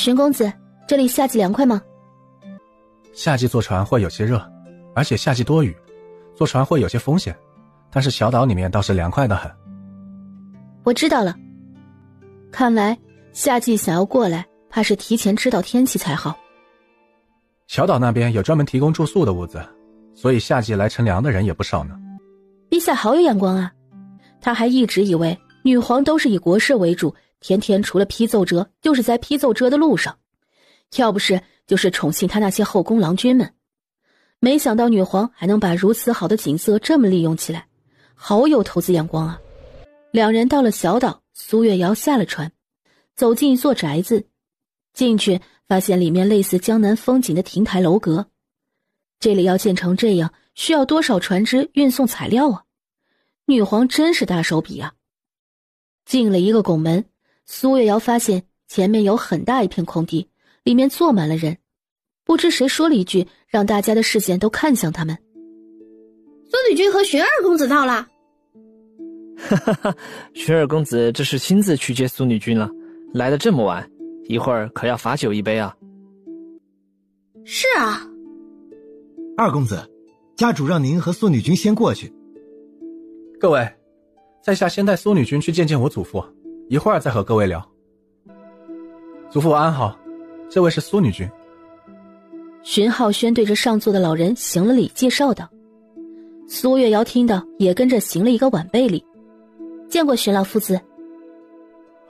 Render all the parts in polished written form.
荀公子，这里夏季凉快吗？夏季坐船会有些热，而且夏季多雨，坐船会有些风险，但是小岛里面倒是凉快得很。我知道了，看来夏季想要过来，怕是提前知道天气才好。小岛那边有专门提供住宿的屋子，所以夏季来乘凉的人也不少呢。陛下好有眼光啊，他还一直以为女皇都是以国事为主，天天除了批奏折就是在批奏折的路上，要不是就是宠幸他那些后宫郎君们。没想到女皇还能把如此好的景色这么利用起来，好有投资眼光啊。两人到了小岛，苏月瑶下了船，走进一座宅子，进去发现里面类似江南风景的亭台楼阁。这里要建成这样，需要多少船只运送材料啊？女皇真是大手笔啊。进了一个拱门，苏月瑶发现前面有很大一片空地，里面坐满了人。不知谁说了一句，让大家的视线都看向他们。苏女君和荀二公子到了。哈哈哈，荀二公子这是亲自去接苏女君了，来得这么晚，一会儿可要罚酒一杯啊。是啊。二公子，家主让您和苏女君先过去。各位，在下先带苏女君去见见我祖父，一会儿再和各位聊。祖父安好，这位是苏女君。荀浩轩对着上座的老人行了礼，介绍道。苏月瑶听到也跟着行了一个晚辈礼。见过荀老夫子。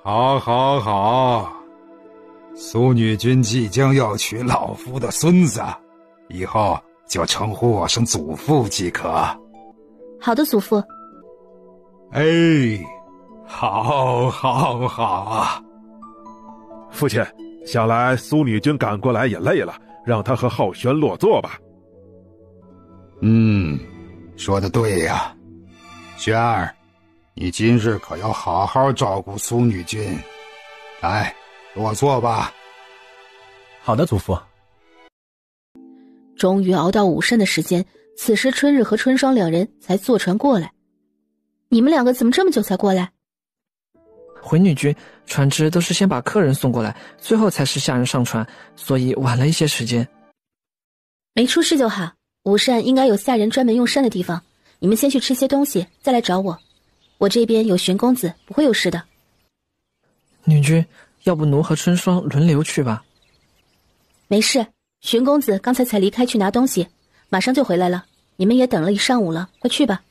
好好好，苏女君即将要娶老夫的孙子，以后就称呼我声祖父即可。好的，祖父。哎，好好好啊。父亲，想来苏女君赶过来也累了，让她和浩轩落座吧。说得对呀。轩儿，你今日可要好好照顾苏女君。来，落座吧。好的，祖父。终于熬到午膳的时间，此时春日和春霜两人才坐船过来。你们两个怎么这么久才过来？回女君，船只都是先把客人送过来，最后才是下人上船，所以晚了一些时间。没出事就好，午膳应该有下人专门用膳的地方，你们先去吃些东西，再来找我。我这边有荀公子，不会有事的。女君，要不奴和春霜轮流去吧？没事，荀公子刚才离开去拿东西，马上就回来了。你们也等了一上午了，快去吧。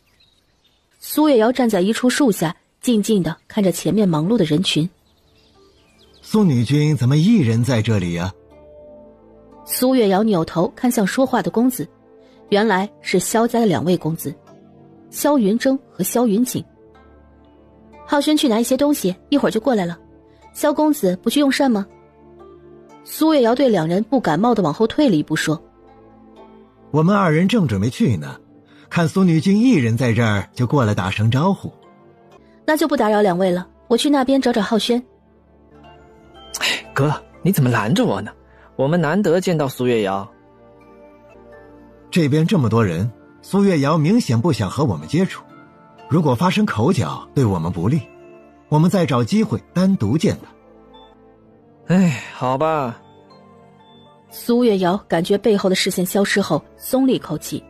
苏月瑶站在一处树下，静静地看着前面忙碌的人群。苏女君怎么一人在这里啊？苏月瑶扭头看向说话的公子，原来是萧家的两位公子，萧云峥和萧云锦。浩轩去拿一些东西，一会儿就过来了。萧公子不去用膳吗？苏月瑶对两人不感冒地往后退了一步说。我们二人正准备去呢，看苏女君一人在这儿，就过来打声招呼。那就不打扰两位了，我去那边找找浩轩。哥，你怎么拦着我呢？我们难得见到苏月瑶。这边这么多人，苏月瑶明显不想和我们接触，如果发生口角对我们不利，我们再找机会单独见她。好吧。苏月瑶感觉背后的视线消失后松了一口气，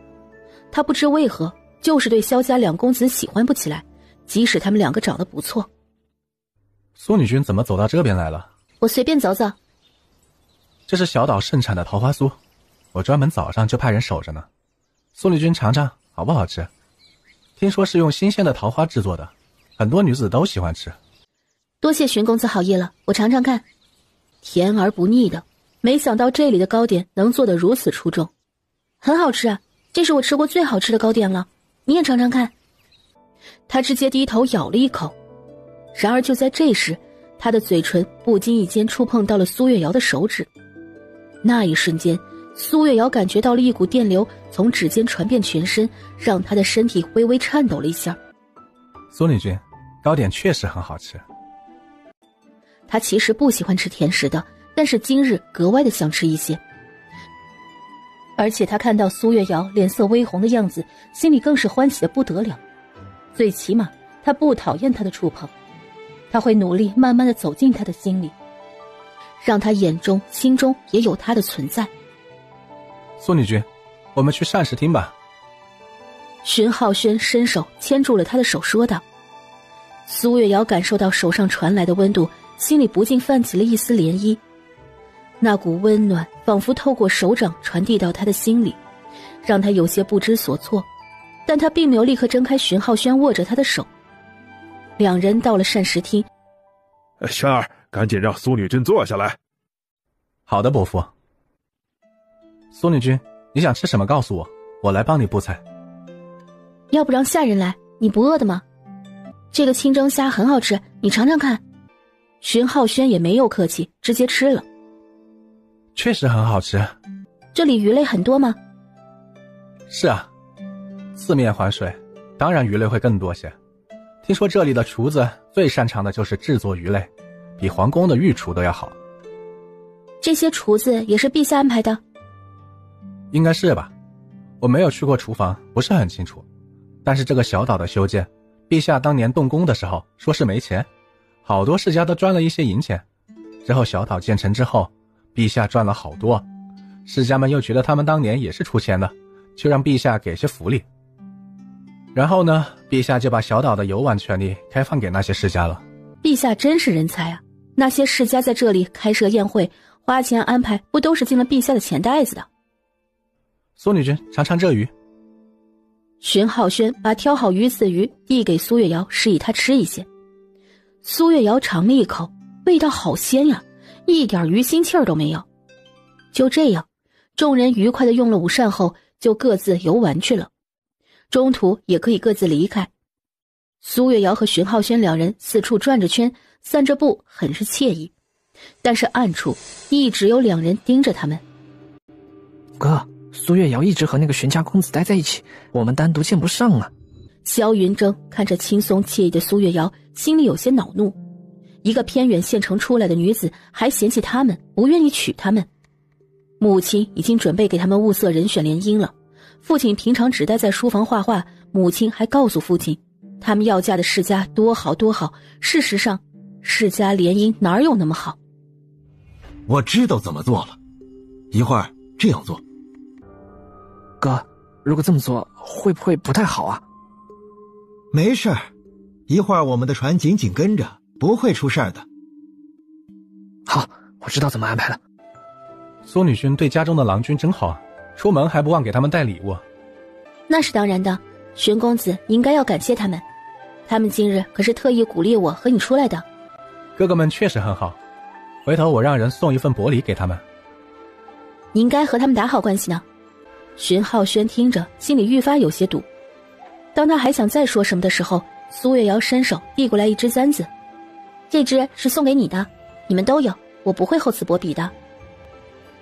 她不知为何就是对萧家两公子喜欢不起来，即使他们两个长得不错。苏女君怎么走到这边来了？我随便走走。这是小岛盛产的桃花酥，我专门早上就派人守着呢。苏女君尝尝好不好吃？听说是用新鲜的桃花制作的，很多女子都喜欢吃。多谢荀公子好意了，我尝尝看。甜而不腻的，没想到这里的糕点能做得如此出众。很好吃啊，这是我吃过最好吃的糕点了，你也尝尝看。他直接低头咬了一口，然而就在这时，他的嘴唇不经意间触碰到了苏月瑶的手指。那一瞬间，苏月瑶感觉到了一股电流从指尖传遍全身，让她的身体微微颤抖了一下。苏女君，糕点确实很好吃。她其实不喜欢吃甜食的，但是今日格外的想吃一些。而且她看到苏月瑶脸色微红的样子，心里更是欢喜的不得了。最起码她不讨厌她的触碰，她会努力慢慢的走进她的心里。让他眼中心中也有他的存在。苏女君，我们去膳食厅吧。荀浩轩伸手牵住了他的手说道。苏月瑶感受到手上传来的温度，心里不禁泛起了一丝涟漪。那股温暖仿佛透过手掌传递到他的心里，让他有些不知所措，但他并没有立刻睁开荀浩轩握着他的手。两人到了膳食厅。轩儿，赶紧让苏女君坐下来。好的，伯父。苏女君，你想吃什么告诉我，我来帮你布菜。要不让下人来，你不饿的吗？这个清蒸虾很好吃，你尝尝看。荀浩轩也没有客气，直接吃了。确实很好吃。这里鱼类很多吗？是啊，四面环水，当然鱼类会更多些。听说这里的厨子最擅长的就是制作鱼类，比皇宫的御厨都要好。这些厨子也是陛下安排的？应该是吧，我没有去过厨房，不是很清楚。但是这个小岛的修建，陛下当年动工的时候说是没钱，好多世家都赚了一些银钱。之后小岛建成之后，陛下赚了好多，世家们又觉得他们当年也是出钱的，就让陛下给些福利。然后呢，陛下就把小岛的游玩权利开放给那些世家了。陛下真是人才啊，那些世家在这里开设宴会，花钱安排，不都是进了陛下的钱袋子的？苏女君，尝尝这鱼。荀浩轩把挑好鱼子的鱼递给苏月瑶，示意他吃一些。苏月瑶尝了一口，味道好鲜呀，一点鱼腥气儿都没有。就这样，众人愉快地用了午膳后，就各自游玩去了。中途也可以各自离开。苏月瑶和荀浩轩两人四处转着圈，散着步，很是惬意。但是暗处一直有两人盯着他们。哥，苏月瑶一直和那个荀家公子待在一起，我们单独见不上啊。萧云峥看着轻松惬意的苏月瑶，心里有些恼怒。一个偏远县城出来的女子，还嫌弃他们，不愿意娶他们。母亲已经准备给他们物色人选联姻了。父亲平常只待在书房画画，母亲还告诉父亲，他们要嫁的世家多好多好。事实上，世家联姻哪有那么好？我知道怎么做了，一会儿这样做。哥，如果这么做会不会不太好啊？没事儿，一会儿我们的船紧紧跟着，不会出事儿的。好，我知道怎么安排了。苏女君对家中的郎君真好，出门还不忘给他们带礼物。那是当然的，荀公子应该要感谢他们，他们今日可是特意鼓励我和你出来的。哥哥们确实很好，回头我让人送一份薄礼给他们。你应该和他们打好关系呢。荀浩轩听着，心里愈发有些堵。当他还想再说什么的时候，苏月瑶伸手递过来一只簪子，这只是送给你的，你们都有，我不会厚此薄彼的。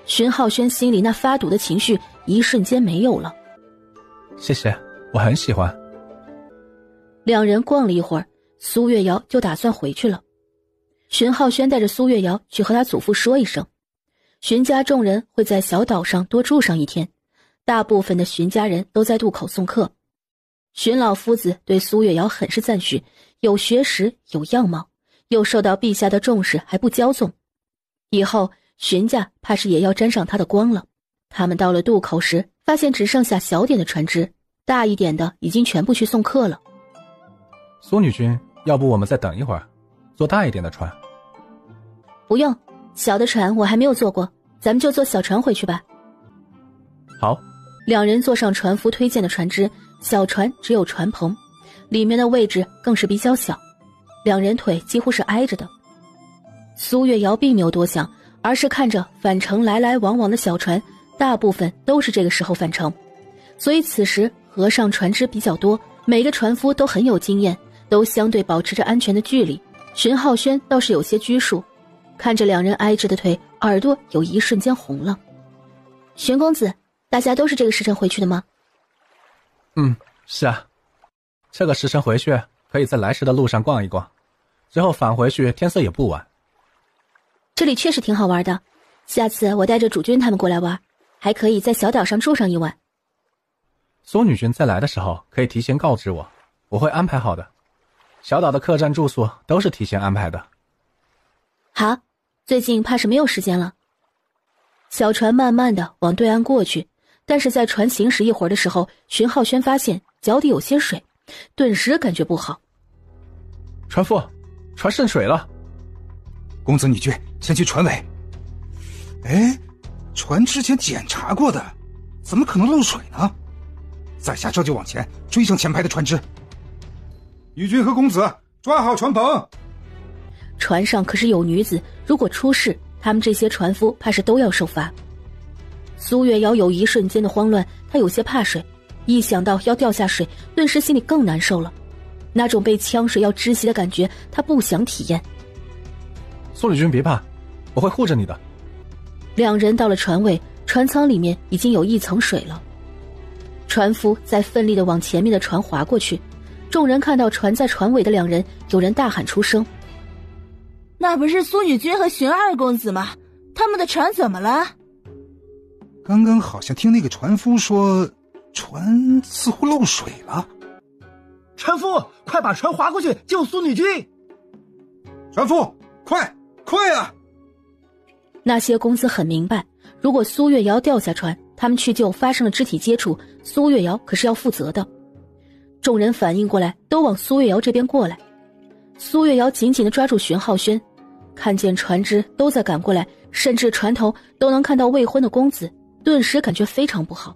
荀浩轩心里那发堵的情绪一瞬间没有了。谢谢，我很喜欢。两人逛了一会儿，苏月瑶就打算回去了。荀浩轩带着苏月瑶去和他祖父说一声，荀家众人会在小岛上多住上一天，大部分的荀家人都在渡口送客。荀老夫子对苏月瑶很是赞许，有学识，有样貌，又受到陛下的重视，还不骄纵。以后荀家怕是也要沾上他的光了。他们到了渡口时，发现只剩下小点的船只，大一点的已经全部去送客了。苏女君，要不我们再等一会儿，坐大一点的船？不用，小的船我还没有坐过，咱们就坐小船回去吧。好。两人坐上船夫推荐的船只，小船只有船棚，里面的位置更是比较小，两人腿几乎是挨着的。苏月瑶并没有多想，而是看着返程来来往往的小船，大部分都是这个时候返程，所以此时河上船只比较多，每个船夫都很有经验，都相对保持着安全的距离。荀浩轩倒是有些拘束，看着两人挨着的腿，耳朵有一瞬间红了。荀公子，大家都是这个时辰回去的吗？是啊，这个时辰回去可以在来时的路上逛一逛，之后返回去天色也不晚。这里确实挺好玩的，下次我带着主君他们过来玩，还可以在小岛上住上一晚。苏女君再来的时候可以提前告知我，我会安排好的。小岛的客栈住宿都是提前安排的。好，最近怕是没有时间了。小船慢慢的往对岸过去，但是在船行驶一会儿的时候，荀浩轩发现脚底有些水，顿时感觉不好。船夫，船渗水了。公子女婿，先去船尾。哎，船之前检查过的，怎么可能漏水呢？在下这就往前追上前排的船只。女君和公子抓好船篷。船上可是有女子，如果出事，他们这些船夫怕是都要受罚。苏月瑶有一瞬间的慌乱，她有些怕水，一想到要掉下水，顿时心里更难受了。那种被呛水要窒息的感觉，她不想体验。苏女君别怕，我会护着你的。两人到了船尾，船舱里面已经有一层水了。船夫在奋力地往前面的船划过去，众人看到船在船尾的两人，有人大喊出声：那不是苏女君和荀二公子吗？他们的船怎么了？刚刚好像听那个船夫说，船似乎漏水了。船夫，快把船划过去救苏女君！船夫，快啊！那些公子很明白，如果苏月瑶掉下船，他们去救发生了肢体接触，苏月瑶可是要负责的。众人反应过来，都往苏月瑶这边过来。苏月瑶紧紧地抓住荀浩轩，看见船只都在赶过来，甚至船头都能看到未婚的公子，顿时感觉非常不好。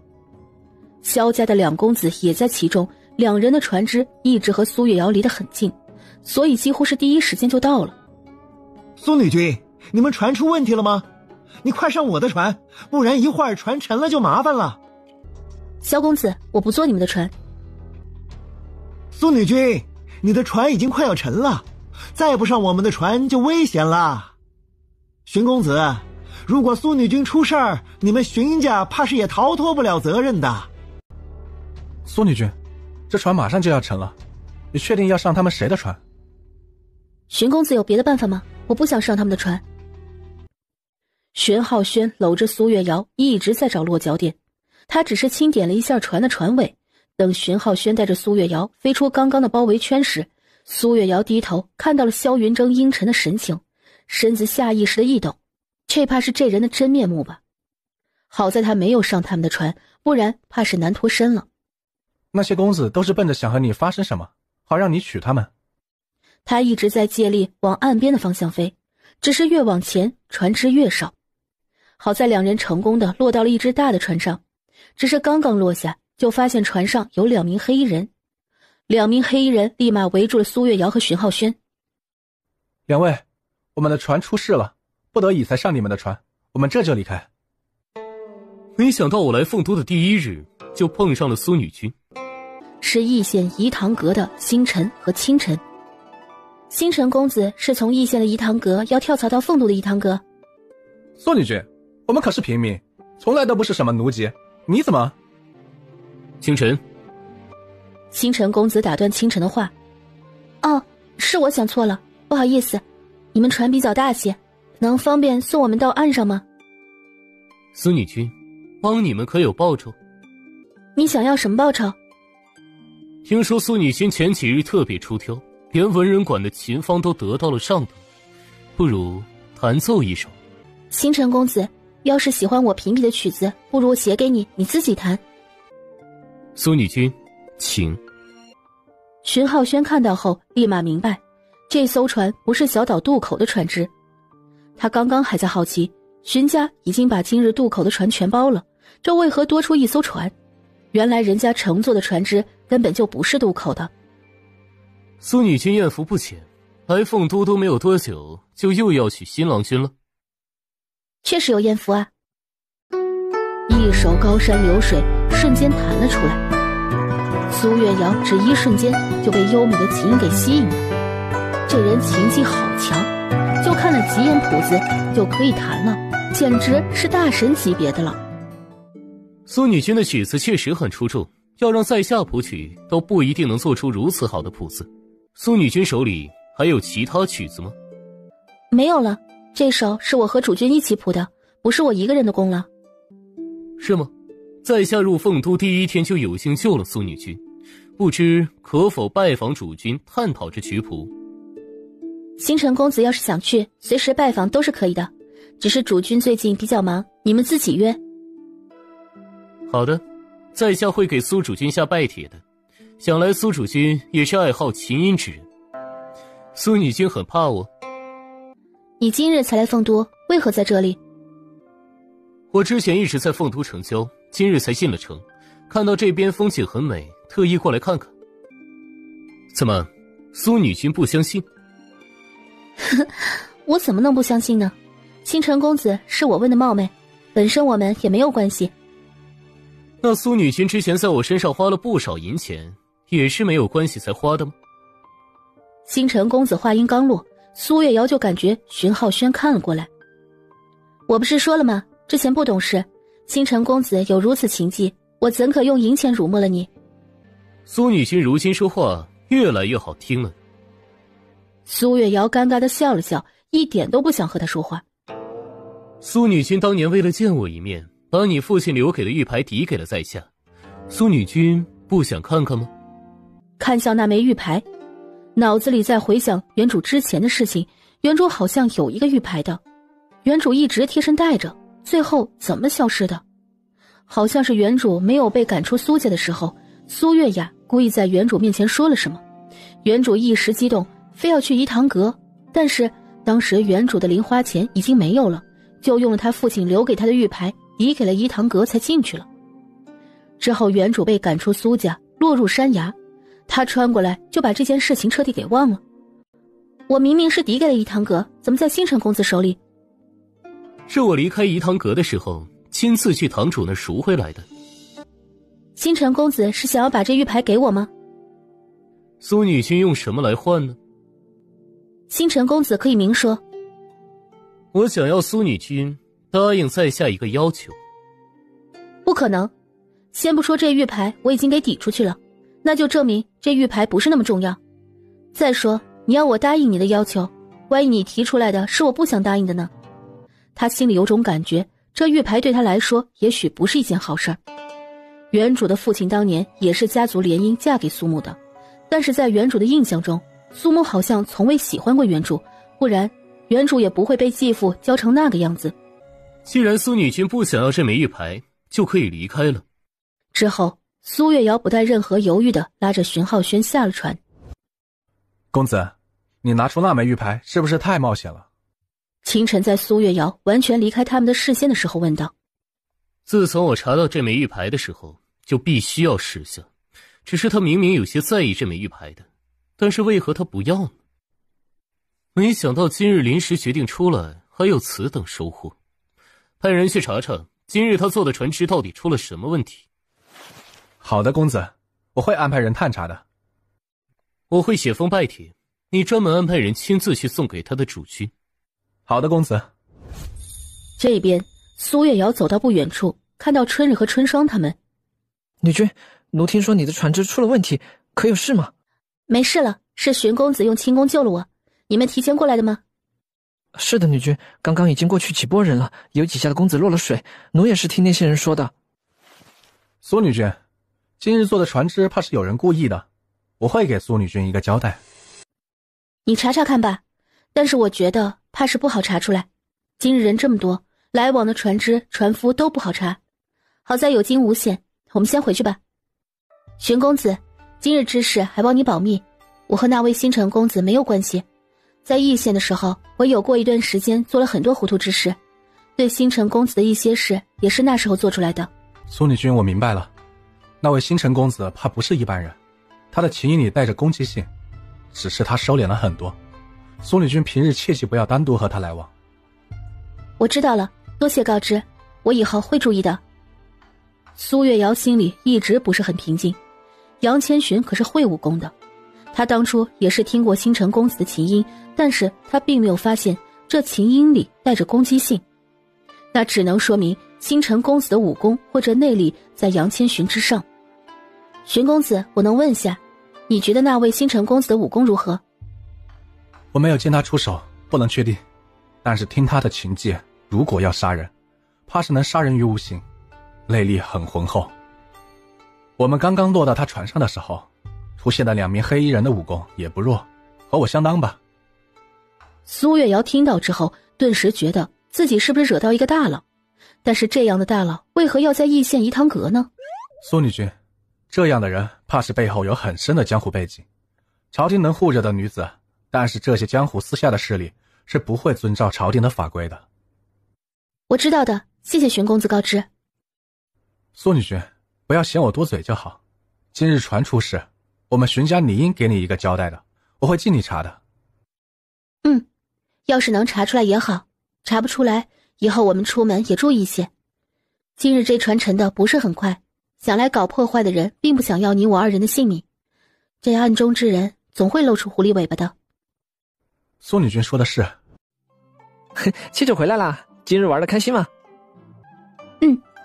萧家的两公子也在其中，两人的船只一直和苏月瑶离得很近，所以几乎是第一时间就到了。苏女君，你们船出问题了吗？你快上我的船，不然一会儿船沉了就麻烦了。萧公子，我不坐你们的船。苏女君，你的船已经快要沉了，再不上我们的船就危险了。荀公子，如果苏女君出事儿，你们荀家怕是也逃脱不了责任的。苏女君，这船马上就要沉了，你确定要上他们谁的船？荀公子有别的办法吗？我不想上他们的船。荀浩轩搂着苏月瑶一直在找落脚点，他只是轻点了一下船的船尾。等荀浩轩带着苏月瑶飞出刚刚的包围圈时，苏月瑶低头看到了萧云峥阴沉的神情，身子下意识的一抖，这怕是这人的真面目吧。好在他没有上他们的船，不然怕是难脱身了。那些公子都是奔着想和你发生什么，好让你娶他们。他一直在借力往岸边的方向飞，只是越往前船只越少。好在两人成功的落到了一只大的船上，只是刚刚落下，就发现船上有2名黑衣人。2名黑衣人立马围住了苏月瑶和荀浩轩。两位，我们的船出事了，不得已才上你们的船，我们这就离开。没想到我来凤都的第一日就碰上了苏女君。是义县颐堂阁的星辰和清晨。星辰公子是从义县的颐堂阁要跳槽到凤都的颐堂阁。苏女君，我们可是平民，从来都不是什么奴籍，你怎么？清晨。星辰公子打断清晨的话。哦，是我想错了，不好意思，你们船比较大些，能方便送我们到岸上吗？苏女君，帮你们可有报酬？你想要什么报酬？听说苏女君前几日特别出挑，连文人馆的琴方都得到了上等，不如弹奏一首。星辰公子，要是喜欢我评比的曲子，不如写给你，你自己弹。苏女君，请。荀浩轩看到后立马明白，这艘船不是小岛渡口的船只。他刚刚还在好奇，荀家已经把今日渡口的船全包了，这为何多出一艘船？原来人家乘坐的船只根本就不是渡口的。苏女君艳福不浅，来凤都都没有多久，就又要娶新郎君了。确实有艳福啊。一首高山流水瞬间弹了出来，苏月瑶只一瞬间就被优美的琴音给吸引了。这人琴技好强，就看了几眼谱子就可以弹了，简直是大神级别的了。苏女君的曲子确实很出众，要让在下谱曲都不一定能做出如此好的谱子。苏女君手里还有其他曲子吗？没有了，这首是我和主君一起谱的，不是我一个人的功劳。是吗？在下入凤都第一天就有幸救了苏女君，不知可否拜访主君探讨这曲谱？星辰公子要是想去，随时拜访都是可以的，只是主君最近比较忙，你们自己约。好的，在下会给苏主君下拜帖的。想来苏主君也是爱好琴音之人。苏女君很怕我。你今日才来凤都，为何在这里？我之前一直在凤都城郊，今日才进了城，看到这边风景很美，特意过来看看。怎么，苏女君不相信？我怎么能不相信呢？星辰公子是我问的冒昧，本身我们也没有关系。那苏女君之前在我身上花了不少银钱，也是没有关系才花的吗？星辰公子话音刚落，苏月瑶就感觉荀浩轩看了过来。我不是说了吗？之前不懂事，星辰公子有如此情迹，我怎可用银钱辱没了你？苏女君如今说话越来越好听了。苏月瑶尴尬地笑了笑，一点都不想和他说话。苏女君当年为了见我一面，把你父亲留给的玉牌抵给了在下，苏女君不想看看吗？看向那枚玉牌，脑子里在回想原主之前的事情，原主好像有一个玉牌的，原主一直贴身带着，最后怎么消失的？好像是原主没有被赶出苏家的时候，苏月雅故意在原主面前说了什么，原主一时激动，非要去颐堂阁，但是当时原主的零花钱已经没有了，就用了他父亲留给他的玉牌抵给了颐堂阁才进去了。之后原主被赶出苏家，落入山崖，他穿过来就把这件事情彻底给忘了。我明明是抵给了颐堂阁，怎么在星辰公子手里？是我离开颐堂阁的时候亲自去堂主那赎回来的。星辰公子是想要把这玉牌给我吗？苏女君用什么来换呢？星辰公子可以明说。我想要苏女君答应在下一个要求。不可能，先不说这玉牌我已经给抵出去了，那就证明这玉牌不是那么重要。再说你要我答应你的要求，万一你提出来的是我不想答应的呢？他心里有种感觉，这玉牌对他来说也许不是一件好事儿。原主的父亲当年也是家族联姻嫁给苏母的，但是在原主的印象中，苏母好像从未喜欢过原主，不然原主也不会被继父教成那个样子。既然苏女君不想要这枚玉牌，就可以离开了。之后苏月瑶不带任何犹豫地拉着荀浩轩下了船。公子，你拿出那枚玉牌是不是太冒险了？清晨在苏月瑶完全离开他们的视线的时候问道。自从我查到这枚玉牌的时候，就必须要试下，只是他明明有些在意这枚玉牌的，但是为何他不要呢？没想到今日临时决定出来，还有此等收获。派人去查查今日他坐的船只到底出了什么问题。好的，公子，我会安排人探查的。我会写封拜帖，你专门安排人亲自去送给他的主君。好的，公子。这边苏月瑶走到不远处，看到春日和春霜他们。女君，奴听说你的船只出了问题，可有事吗？没事了，是荀公子用轻功救了我。你们提前过来的吗？是的，女君，刚刚已经过去几拨人了，有几下的公子落了水，奴也是听那些人说的。苏女君，今日坐的船只怕是有人故意的，我会给苏女君一个交代。你查查看吧，但是我觉得怕是不好查出来。今日人这么多，来往的船只、船夫都不好查。好在有惊无险，我们先回去吧。荀公子，今日之事还望你保密，我和那位星辰公子没有关系。在义县的时候，我有过一段时间做了很多糊涂之事，对星辰公子的一些事也是那时候做出来的。苏女君，我明白了，那位星辰公子怕不是一般人，他的情谊里带着攻击性，只是他收敛了很多。苏女君平日切记不要单独和他来往。我知道了，多谢告知，我以后会注意的。苏月瑶心里一直不是很平静，杨千寻可是会武功的，他当初也是听过星辰公子的琴音，但是他并没有发现这琴音里带着攻击性，那只能说明星辰公子的武功或者内力在杨千寻之上。荀公子，我能问下，你觉得那位星辰公子的武功如何？我没有见他出手，不能确定，但是听他的琴技，如果要杀人，怕是能杀人于无形，内力很浑厚。我们刚刚落到他船上的时候，出现的2名黑衣人的武功也不弱，和我相当吧。苏月瑶听到之后，顿时觉得自己是不是惹到一个大佬？但是这样的大佬为何要在易县颐堂阁呢？苏女君，这样的人怕是背后有很深的江湖背景。朝廷能护着的女子，但是这些江湖私下的势力是不会遵照朝廷的法规的。我知道的，谢谢荀公子告知。苏女君，不要嫌我多嘴就好。今日传出事，我们荀家理应给你一个交代的，我会尽力查的。要是能查出来也好，查不出来，以后我们出门也注意些。今日这传承的不是很快，想来搞破坏的人并不想要你我二人的性命，这暗中之人总会露出狐狸尾巴的。苏女君说的是。七主回来啦，今日玩得开心吗？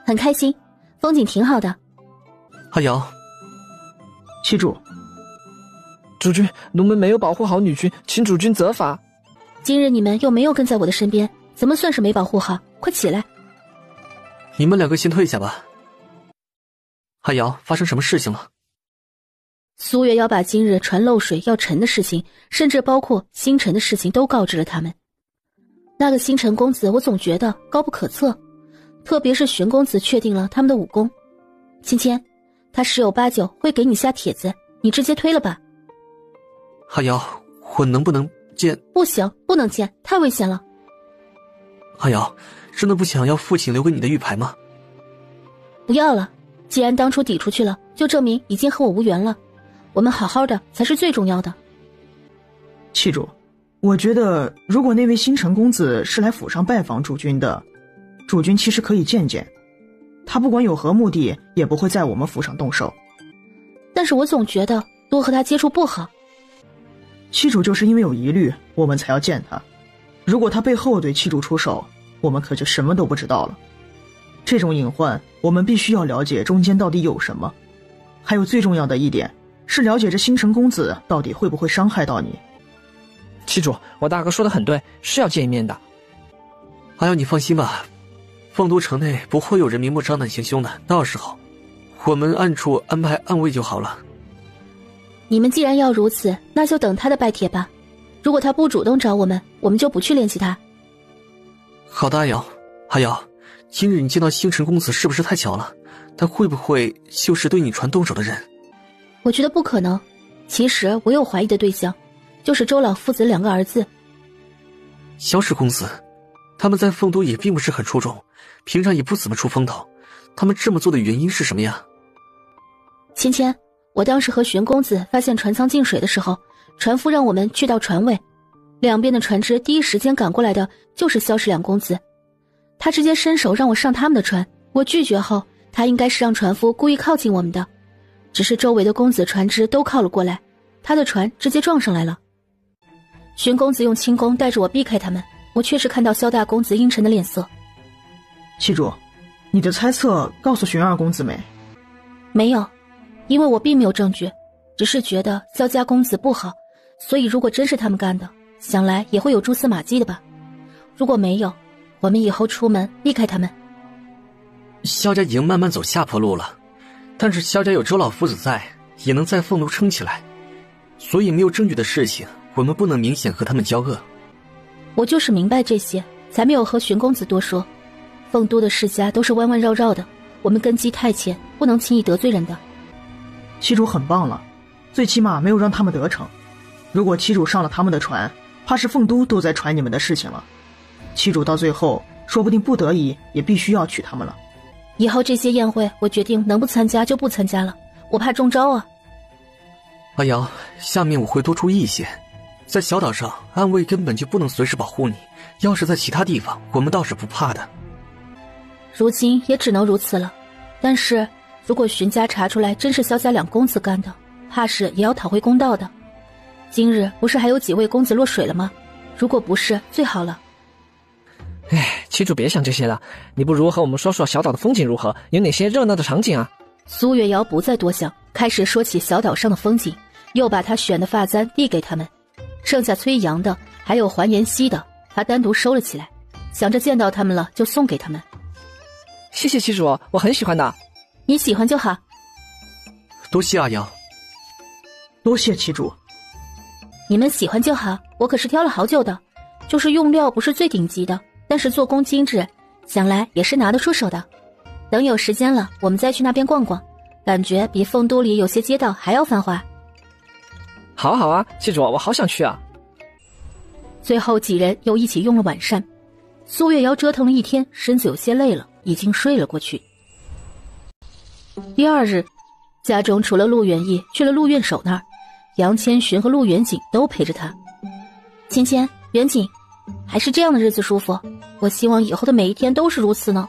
很开心，风景挺好的。阿瑶，七主，主君，奴们没有保护好女君，请主君责罚。今日你们又没有跟在我的身边，怎么算是没保护好？快起来！你们两个先退下吧。阿瑶，发生什么事情了？苏月要把今日船漏水要沉的事情，甚至包括星辰的事情都告知了他们。那个星辰公子我总觉得高不可测，特别是荀公子确定了他们的武功。芊芊，他十有八九会给你下帖子，你直接推了吧。阿瑶，我能不能见？不行，不能见，太危险了。阿瑶，真的不想要父亲留给你的玉牌吗？不要了，既然当初抵出去了，就证明已经和我无缘了。我们好好的才是最重要的。七主，我觉得如果那位星辰公子是来府上拜访主君的，主君其实可以见见。他不管有何目的，也不会在我们府上动手。但是我总觉得多和他接触不好。七主就是因为有疑虑，我们才要见他。如果他背后对七主出手，我们可就什么都不知道了。这种隐患，我们必须要了解中间到底有什么。还有最重要的一点，是了解这星辰公子到底会不会伤害到你。七主，我大哥说的很对，是要见一面的。阿瑶，你放心吧，凤都城内不会有人明目张胆行凶的，到时候我们暗处安排暗卫就好了。你们既然要如此，那就等他的拜帖吧。如果他不主动找我们，我们就不去联系他。好的，阿瑶。阿瑶，今日你见到星辰公子是不是太巧了？他会不会就是对你传动手的人？我觉得不可能。其实我有怀疑的对象，就是周老父子两个儿子。萧氏公子，他们在凤都也并不是很出众，平常也不怎么出风头。他们这么做的原因是什么呀？芊芊，我当时和玄公子发现船舱进水的时候，船夫让我们去到船尾，两边的船只第一时间赶过来的就是萧氏两公子。他直接伸手让我上他们的船，我拒绝后，他应该是让船夫故意靠近我们的，只是周围的公子船只都靠了过来，他的船直接撞上来了。玄公子用轻功带着我避开他们，我确实看到萧大公子阴沉的脸色。七主，你的猜测告诉荀二公子没？没有，因为我并没有证据，只是觉得萧家公子不好，所以如果真是他们干的，想来也会有蛛丝马迹的吧。如果没有，我们以后出门避开他们。萧家已经慢慢走下坡路了，但是萧家有周老夫子在，也能在凤都撑起来，所以没有证据的事情，我们不能明显和他们交恶。我就是明白这些，才没有和荀公子多说。凤都的世家都是弯弯绕绕的，我们根基太浅，不能轻易得罪人的。七主很棒了，最起码没有让他们得逞。如果七主上了他们的船，怕是凤都都在传你们的事情了。七主到最后说不定不得已也必须要娶他们了。以后这些宴会我决定能不参加就不参加了，我怕中招啊。阿瑶，下面我会多注意一些。在小岛上，暗卫根本就不能随时保护你，要是在其他地方，我们倒是不怕的。如今也只能如此了，但是如果荀家查出来真是萧家两公子干的，怕是也要讨回公道的。今日不是还有几位公子落水了吗？如果不是，最好了。七主别想这些了，你不如和我们说说小岛的风景如何，有哪些热闹的场景啊？苏月瑶不再多想，开始说起小岛上的风景，又把他选的发簪递给他们，剩下崔阳的还有环妍希的，他单独收了起来，想着见到他们了就送给他们。谢谢七主，我很喜欢的。你喜欢就好。多谢阿瑶。多谢七主。你们喜欢就好，我可是挑了好久的，就是用料不是最顶级的，但是做工精致，想来也是拿得出手的。等有时间了，我们再去那边逛逛，感觉比凤都里有些街道还要繁华。好好啊，记住我好想去啊。最后几人又一起用了晚膳，苏月瑶折腾了一天，身子有些累了，已经睡了过去。第二日，家中除了陆远义去了陆院守那儿，杨千寻和陆远景都陪着他。芊芊，远景，还是这样的日子舒服，我希望以后的每一天都是如此呢。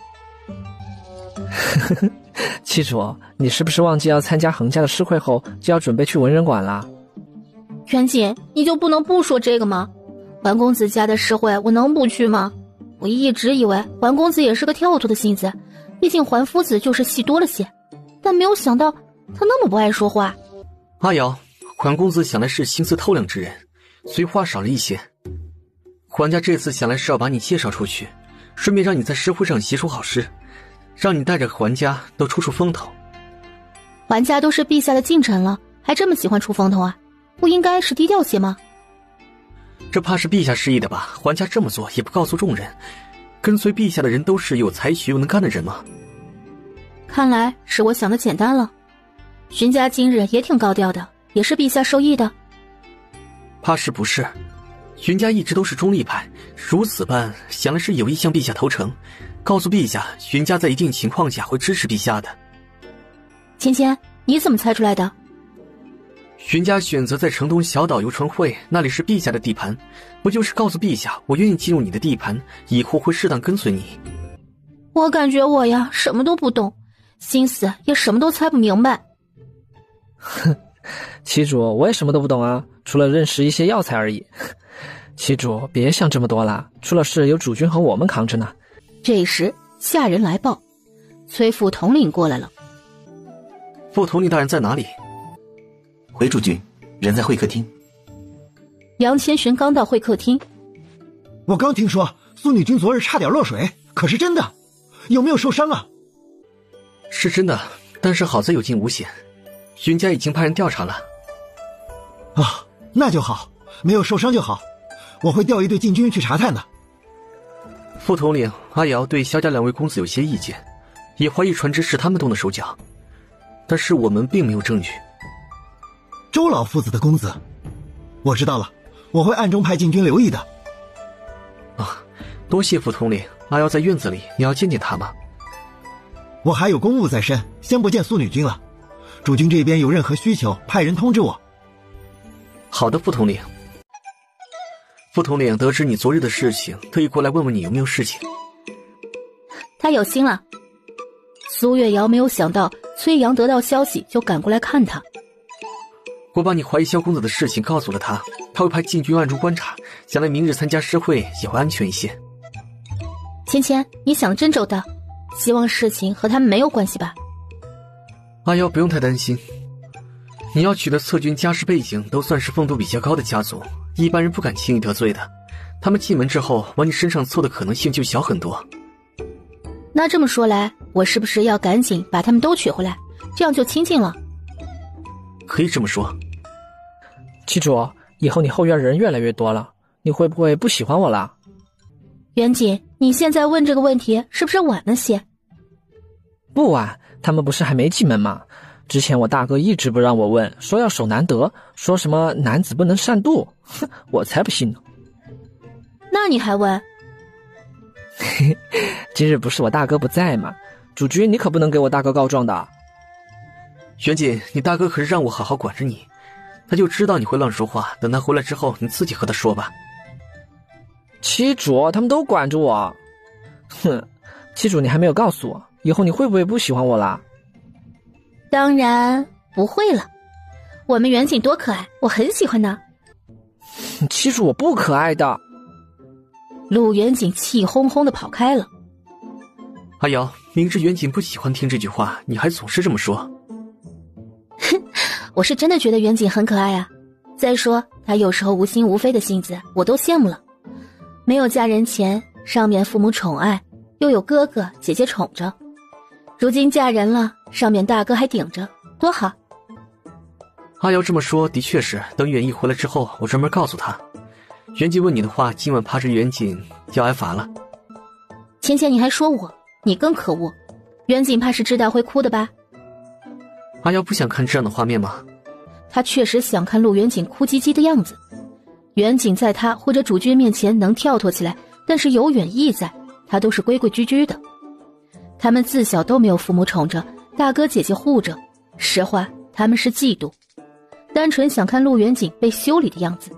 七主，你是不是忘记要参加恒家的诗会后就要准备去文人馆啦？远景，你就不能不说这个吗？桓公子家的诗会我能不去吗？我一直以为桓公子也是个跳脱的性子，毕竟桓夫子就是戏多了些，但没有想到他那么不爱说话。阿瑶，桓公子想来是心思透亮之人，虽话少了一些。桓家这次想来是要把你介绍出去，顺便让你在诗会上写首好诗，让你带着桓家都出出风头。桓家都是陛下的近臣了，还这么喜欢出风头啊？不应该是低调些吗？这怕是陛下示意的吧？桓家这么做也不告诉众人，跟随陛下的人都是有才学又能干的人吗？看来是我想的简单了。荀家今日也挺高调的，也是陛下授意的。怕是不是？荀家一直都是中立派，如此办想来是有意向陛下投诚，告诉陛下荀家在一定情况下会支持陛下的。芊芊，你怎么猜出来的？荀家选择在城东小岛游春会，那里是陛下的地盘，不就是告诉陛下我愿意进入你的地盘，以后会适当跟随你。我感觉我呀什么都不懂，心思也什么都猜不明白。哼，七主，我也什么都不懂啊，除了认识一些药材而已。七主，别想这么多了，出了事有主君和我们扛着呢。这时下人来报，崔副统领过来了。副统领大人在哪里？回主君，人在会客厅。杨千寻刚到会客厅，我刚听说苏女君昨日差点落水，可是真的？有没有受伤啊？是真的，但是好在有惊无险，荀家已经派人调查了。啊，那就好，没有受伤就好，我会调一队禁军去查探的。副统领，阿瑶对萧家两位公子有些意见，也怀疑船只是他们动的手脚，但是我们并没有证据。周老夫子的公子，我知道了，我会暗中派禁军留意的。啊，多谢副统领。阿瑶在院子里，你要见见他吗？我还有公务在身，先不见苏女君了。主君这边有任何需求，派人通知我。好的，副统领。副统领得知你昨日的事情，特意过来问问你有没有事情。他有心了。苏月瑶没有想到崔阳得到消息就赶过来看他。我把你怀疑萧公子的事情告诉了他，他会派禁军暗中观察，想来明日参加诗会也会安全一些。芊芊，你想得真周到，希望事情和他们没有关系吧？阿瑶不用太担心，你要娶的侧君家世背景都算是风度比较高的家族，一般人不敢轻易得罪的，他们进门之后往你身上凑的可能性就小很多。那这么说来，我是不是要赶紧把他们都娶回来，这样就清静了？可以这么说。七主，以后你后院人越来越多了，你会不会不喜欢我了？远景，你现在问这个问题是不是晚了些？不晚，他们不是还没进门吗？之前我大哥一直不让我问，说要守难得，说什么男子不能擅妒，哼，我才不信呢。那你还问？今日不是我大哥不在吗？主君你可不能给我大哥告状的。玄锦，你大哥可是让我好好管着你，他就知道你会乱说话，等他回来之后你自己和他说吧。七主，他们都管着我。哼，七主你还没有告诉我，以后你会不会不喜欢我啦？当然不会了，我们远景多可爱，我很喜欢呢。七主，我不可爱的。陆远景气哄哄地跑开了。阿瑶，明知远景不喜欢听这句话，你还总是这么说。哼，我是真的觉得远景很可爱啊。再说他有时候无心无非的性子，我都羡慕了。没有嫁人前，上面父母宠爱，又有哥哥姐姐宠着，如今嫁人了，上面大哥还顶着，多好。阿瑶这么说的确是，等远义回来之后，我专门告诉他，袁景问你的话，今晚怕是袁景要挨罚了。前你还说我，你更可恶。袁景怕是知道会哭的吧？阿瑶不想看这样的画面吗？他确实想看陆远景哭唧唧的样子。远景在他或者主君面前能跳脱起来，但是有远意在，他都是规规矩矩的。他们自小都没有父母宠着，大哥姐姐护着，实话他们是嫉妒，单纯想看陆远景被修理的样子。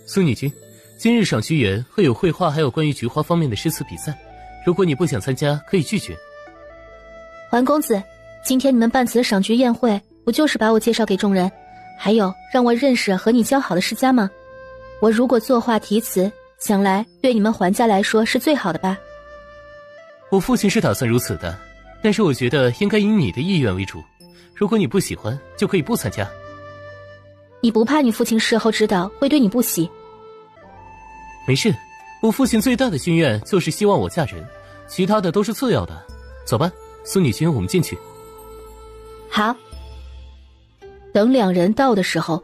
苏女君，今日赏菊园会有绘画还有关于菊花方面的诗词比赛，如果你不想参加可以拒绝。桓公子，今天你们办此赏菊宴会，不就是把我介绍给众人，还有让我认识和你交好的世家吗？我如果作画题词，想来对你们桓家来说是最好的吧。我父亲是打算如此的，但是我觉得应该以你的意愿为主，如果你不喜欢就可以不参加。你不怕你父亲事后知道会对你不喜？没事，我父亲最大的心愿就是希望我嫁人，其他的都是次要的。走吧，苏女君，我们进去。好。等两人到的时候，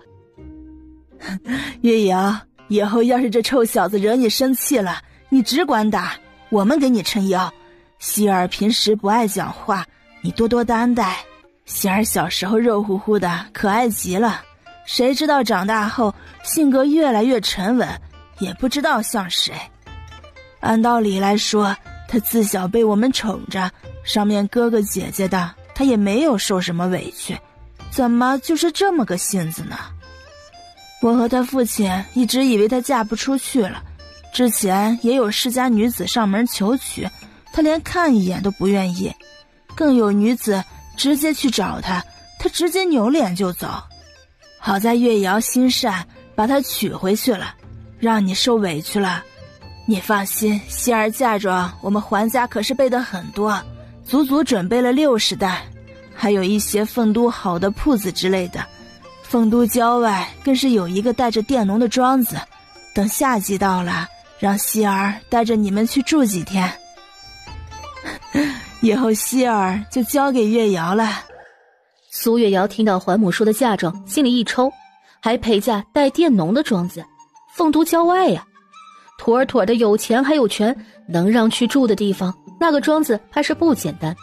月瑶，以后要是这臭小子惹你生气了，你只管打，我们给你撑腰。希儿平时不爱讲话，你多多担待。希儿小时候肉乎乎的，可爱极了，谁知道长大后性格越来越沉稳，也不知道像谁。按道理来说，他自小被我们宠着，上面哥哥姐姐的，他也没有受什么委屈，怎么就是这么个性子呢？我和他父亲一直以为他嫁不出去了，之前也有世家女子上门求娶，他连看一眼都不愿意，更有女子直接去找他，他直接扭脸就走。好在月瑶心善，把他娶回去了，让你受委屈了。你放心，希儿嫁妆我们桓家可是备得很多，足足准备了60担，还有一些凤都好的铺子之类的。凤都郊外更是有一个带着佃农的庄子，等夏季到了，让希儿带着你们去住几天。以后希儿就交给月瑶了。苏月瑶听到桓母说的嫁妆，心里一抽，还陪嫁带佃农的庄子，凤都郊外呀，妥妥的有钱还有权，能让去住的地方，那个庄子怕是不简单。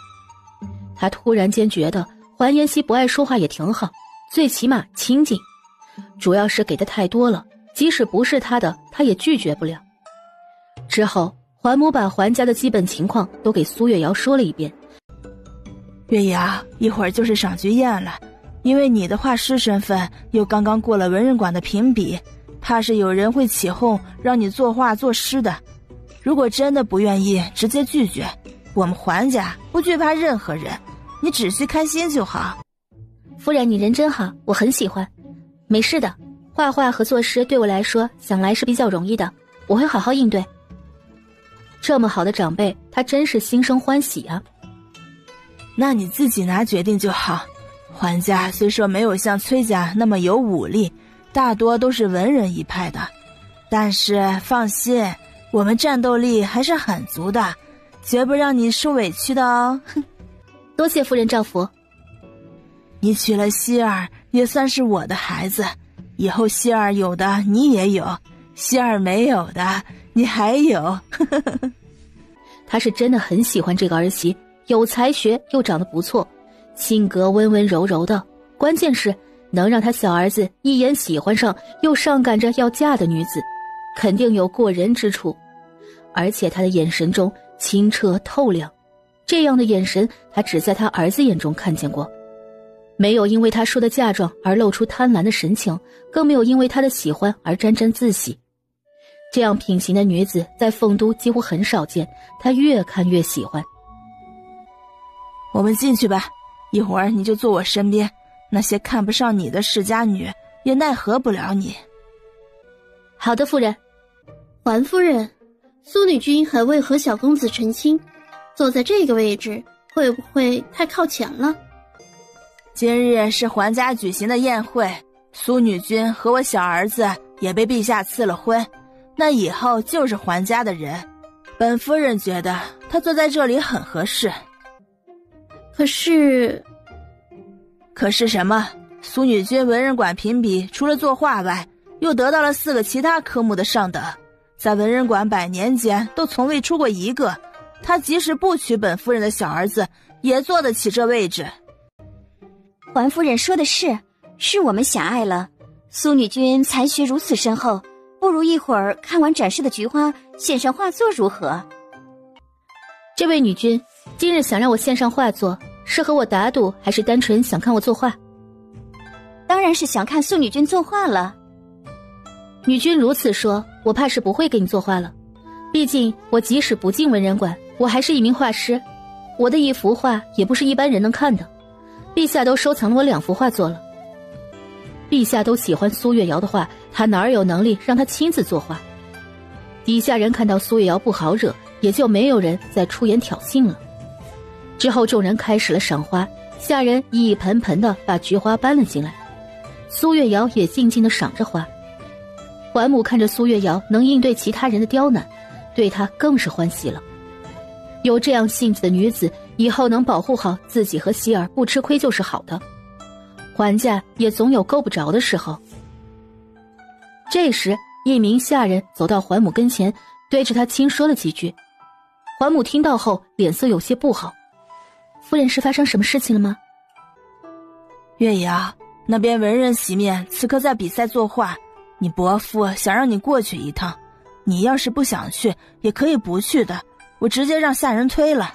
他突然间觉得桓妍希不爱说话也挺好，最起码亲近，主要是给的太多了，即使不是他的，他也拒绝不了。之后桓母把桓家的基本情况都给苏月瑶说了一遍。月瑶，一会儿就是赏菊宴了，因为你的画师身份又刚刚过了文人馆的评比，怕是有人会起哄让你作画作诗的。如果真的不愿意，直接拒绝，我们桓家不惧怕任何人，你只需开心就好。夫人，你人真好，我很喜欢。没事的，画画和作诗对我来说想来是比较容易的，我会好好应对。这么好的长辈，他真是心生欢喜啊。那你自己拿决定就好。桓家虽说没有像崔家那么有武力，大多都是文人一派的，但是放心，我们战斗力还是很足的，绝不让你受委屈的哦。多谢夫人照拂。你娶了希儿，也算是我的孩子，以后希儿有的你也有，希儿没有的你还有。他是真的很喜欢这个儿媳，有才学又长得不错，性格温温柔柔的，关键是能让他小儿子一眼喜欢上又上赶着要嫁的女子，肯定有过人之处。而且他的眼神中清澈透亮，这样的眼神他只在他儿子眼中看见过，没有因为他说的嫁妆而露出贪婪的神情，更没有因为他的喜欢而沾沾自喜。这样品行的女子在凤都几乎很少见，他越看越喜欢。我们进去吧，一会儿你就坐我身边，那些看不上你的世家女也奈何不了你。好的，夫人。桓夫人，苏女君还未和小公子成亲，坐在这个位置会不会太靠前了？今日是桓家举行的宴会，苏女君和我小儿子也被陛下赐了婚，那以后就是桓家的人。本夫人觉得他坐在这里很合适。可是什么？苏女君文人馆评比，除了作画外，又得到了4个其他科目的上等，在文人馆100年间都从未出过一个。他即使不娶本夫人的小儿子，也坐得起这位置。环夫人说的是我们狭隘了。苏女君才学如此深厚，不如一会儿看完展示的菊花，献上画作如何？这位女君，今日想让我献上画作，是和我打赌，还是单纯想看我作画？当然是想看苏女君作画了。女君如此说，我怕是不会给你作画了。毕竟我即使不进文人馆，我还是一名画师，我的一幅画也不是一般人能看的。陛下都收藏了我2幅画作了。陛下都喜欢苏月瑶的画，他哪儿有能力让他亲自作画？底下人看到苏月瑶不好惹，也就没有人再出言挑衅了。之后众人开始了赏花，下人一盆盆的把菊花搬了进来，苏月瑶也静静的赏着花。桓母看着苏月瑶能应对其他人的刁难，对她更是欢喜了。有这样性子的女子，以后能保护好自己和希儿不吃亏就是好的。桓家也总有够不着的时候。这时一名下人走到桓母跟前，对着她轻说了几句。桓母听到后脸色有些不好。夫人是发生什么事情了吗？月瑶，那边文人席面此刻在比赛作画，你伯父想让你过去一趟，你要是不想去也可以不去的，我直接让下人推了。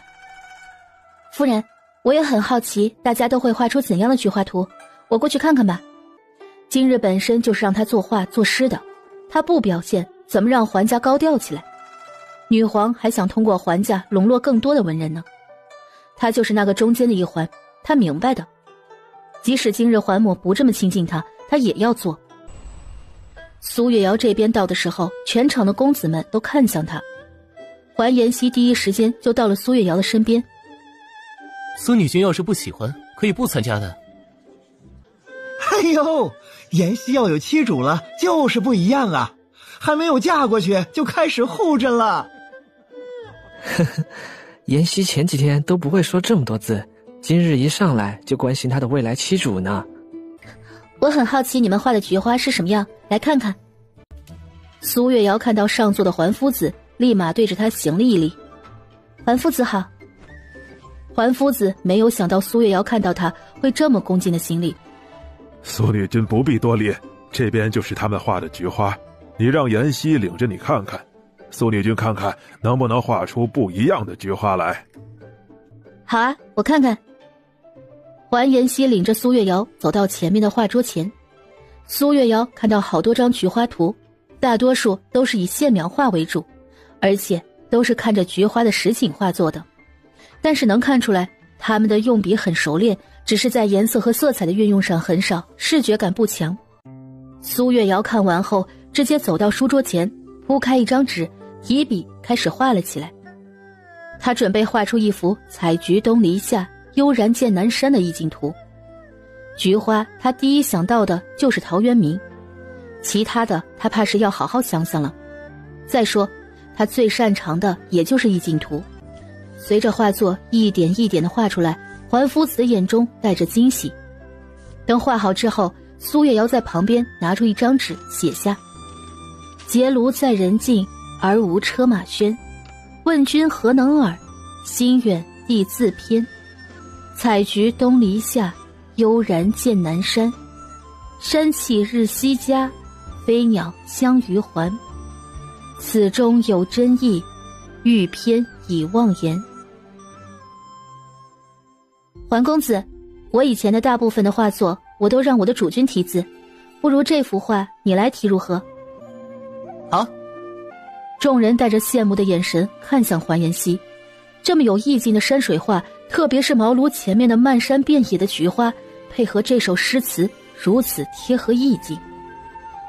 夫人，我也很好奇大家都会画出怎样的菊花图，我过去看看吧。今日本身就是让他作画作诗的，他不表现怎么让桓家高调起来？女皇还想通过桓家笼络更多的文人呢。他就是那个中间的一环，他明白的。即使今日桓母不这么亲近他，他也要做。苏月瑶这边到的时候，全场的公子们都看向他。桓妍希第一时间就到了苏月瑶的身边。苏女君要是不喜欢，可以不参加的。哎呦，妍希要有妻主了，就是不一样啊！还没有嫁过去，就开始护着了。呵呵，妍希前几天都不会说这么多字，今日一上来就关心她的未来妻主呢。我很好奇你们画的菊花是什么样，来看看。苏月瑶看到上座的桓夫子，立马对着他行了一礼。桓夫子好。桓夫子没有想到苏月瑶看到他会这么恭敬的行礼。苏女君不必多礼，这边就是他们画的菊花，你让妍希领着你看看，苏女君看看能不能画出不一样的菊花来。好啊，我看看。桓妍希领着苏月瑶走到前面的画桌前，苏月瑶看到好多张菊花图，大多数都是以线描画为主，而且都是看着菊花的实景画作的，但是能看出来他们的用笔很熟练，只是在颜色和色彩的运用上很少，视觉感不强。苏月瑶看完后直接走到书桌前，铺开一张纸，提笔开始画了起来。他准备画出一幅采菊东篱下，悠然见南山的意境图。菊花他第一想到的就是陶渊明，其他的他怕是要好好想想了。再说他最擅长的也就是意境图。随着画作一点一点地画出来，桓夫子的眼中带着惊喜。等画好之后，苏月瑶在旁边拿出一张纸写下：结庐在人境，而无车马喧，问君何能尔？心远地自偏。采菊东篱下，悠然见南山。山气日夕佳，飞鸟相与还。此中有真意，欲偏以妄言。桓公子，我以前的大部分的画作我都让我的主君题字，不如这幅画你来题如何？好。众人带着羡慕的眼神看向桓妍希，这么有意境的山水画，特别是茅庐前面的漫山遍野的菊花，配合这首诗词，如此贴合意境。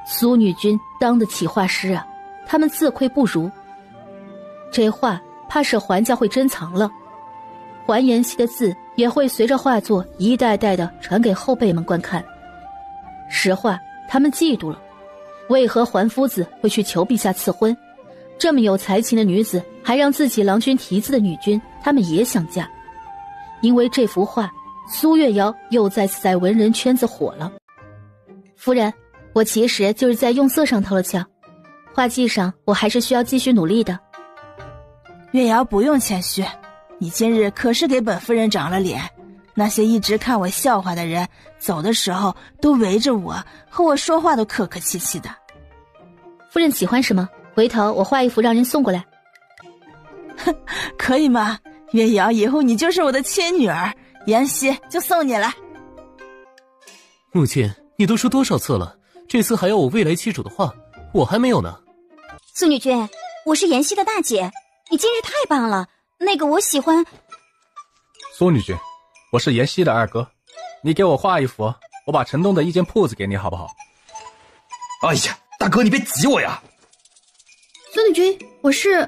苏女君当得起画师啊，他们自愧不如。这画怕是桓家会珍藏了，桓妍希的字也会随着画作一代代的传给后辈们观看。实话，他们嫉妒了。为何桓夫子会去求陛下赐婚？这么有才情的女子，还让自己郎君题字的女君，他们也想嫁。因为这幅画，苏月瑶又再次在文人圈子火了。夫人，我其实就是在用色上偷了巧，画技上我还是需要继续努力的。月瑶不用谦虚，你今日可是给本夫人长了脸，那些一直看我笑话的人，走的时候都围着我，和我说话都客客气气的。夫人喜欢什么？回头我画一幅让人送过来。可以吗？月瑶，以后你就是我的亲女儿，妍希就送你了。母亲，你都说多少次了，这次还要我未来妻主的画，我还没有呢。苏女君，我是妍希的大姐，你今日太棒了，那个我喜欢。苏女君，我是妍希的二哥，你给我画一幅，我把城东的一间铺子给你好不好？哎呀，大哥你别挤我呀。苏女君，我是……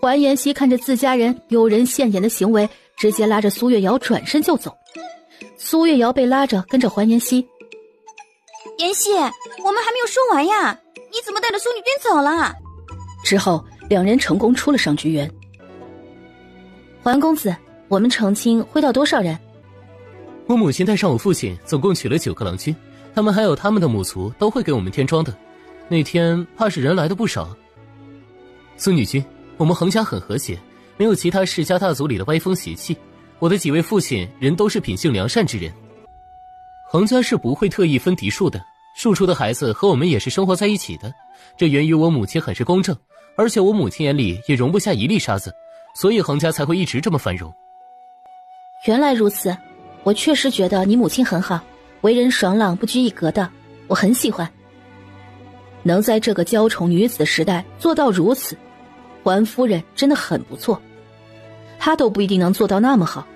环妍希看着自家人丢人现眼的行为，直接拉着苏月瑶转身就走。苏月瑶被拉着跟着环妍希。妍希，我们还没有说完呀，你怎么带着苏女君走了？之后两人成功出了商菊园。环公子，我们成亲会到多少人？我母亲带上我父亲总共娶了9个郎君，他们还有他们的母族都会给我们添庄的，那天怕是人来的不少。苏女君，我们恒家很和谐，没有其他世家大族里的歪风邪气，我的几位父亲人都是品性良善之人，恒家是不会特意分嫡庶的，庶出的孩子和我们也是生活在一起的，这源于我母亲很是公正，而且我母亲眼里也容不下一粒沙子，所以恒家才会一直这么繁荣。原来如此，我确实觉得你母亲很好，为人爽朗不拘一格的，我很喜欢。能在这个娇宠女子的时代做到如此，环夫人真的很不错，她都不一定能做到那么好。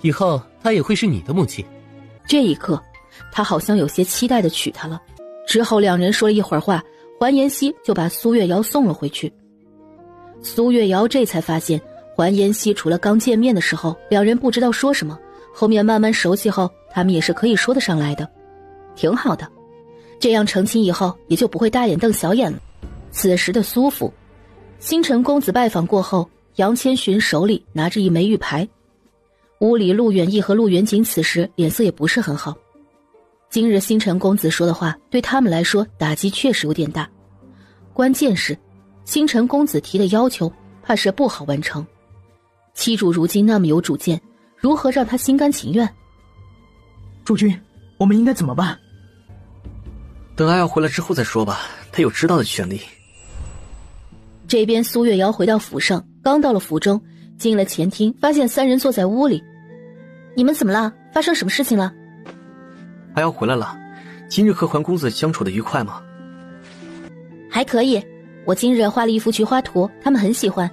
以后她也会是你的母亲。这一刻他好像有些期待地娶她了。之后两人说了一会儿话，环妍希就把苏月瑶送了回去。苏月瑶这才发现环妍希除了刚见面的时候两人不知道说什么，后面慢慢熟悉后他们也是可以说得上来的，挺好的，这样成亲以后也就不会大眼瞪小眼了。此时的苏府，星辰公子拜访过后，杨千寻手里拿着一枚玉牌。屋里陆远义和陆远景此时脸色也不是很好，今日星辰公子说的话对他们来说打击确实有点大，关键是星辰公子提的要求怕是不好完成，妻主如今那么有主见，如何让他心甘情愿？诸君，我们应该怎么办？等阿瑶回来之后再说吧，他有知道的权利。这边苏月瑶回到府上，刚到了府中，进了前厅，发现三人坐在屋里。你们怎么了？发生什么事情了？阿瑶回来了，今日和环公子相处的愉快吗？还可以，我今日画了一幅菊花图，他们很喜欢。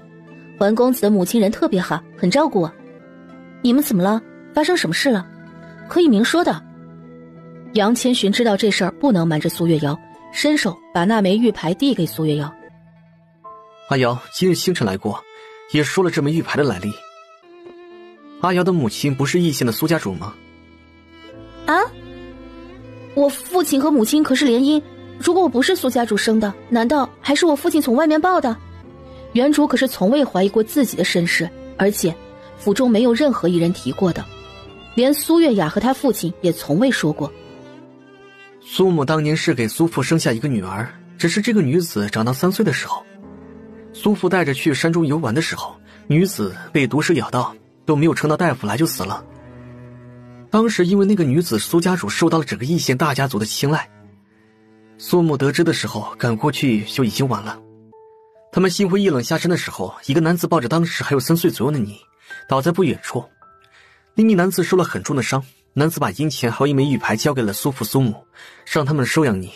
环公子的母亲人特别好，很照顾我。你们怎么了？发生什么事了？可以明说的。杨千寻知道这事儿不能瞒着苏月瑶，伸手把那枚玉牌递给苏月瑶。阿瑶，今日星辰来过，也说了这枚玉牌的来历。阿瑶的母亲不是义县的苏家主吗？啊？我父亲和母亲可是联姻，如果我不是苏家主生的，难道还是我父亲从外面抱的？原主可是从未怀疑过自己的身世，而且府中没有任何一人提过的，连苏月雅和他父亲也从未说过。苏母当年是给苏父生下一个女儿，只是这个女子长到3岁的时候，苏父带着去山中游玩的时候，女子被毒蛇咬到，都没有撑到大夫来就死了。当时因为那个女子苏家主受到了整个义县大家族的青睐，苏母得知的时候赶过去就已经晚了。他们心灰意冷下山的时候，一个男子抱着当时还有3岁左右的你倒在不远处，那名男子受了很重的伤，男子把银钱还有一枚玉牌交给了苏父苏母，让他们收养你。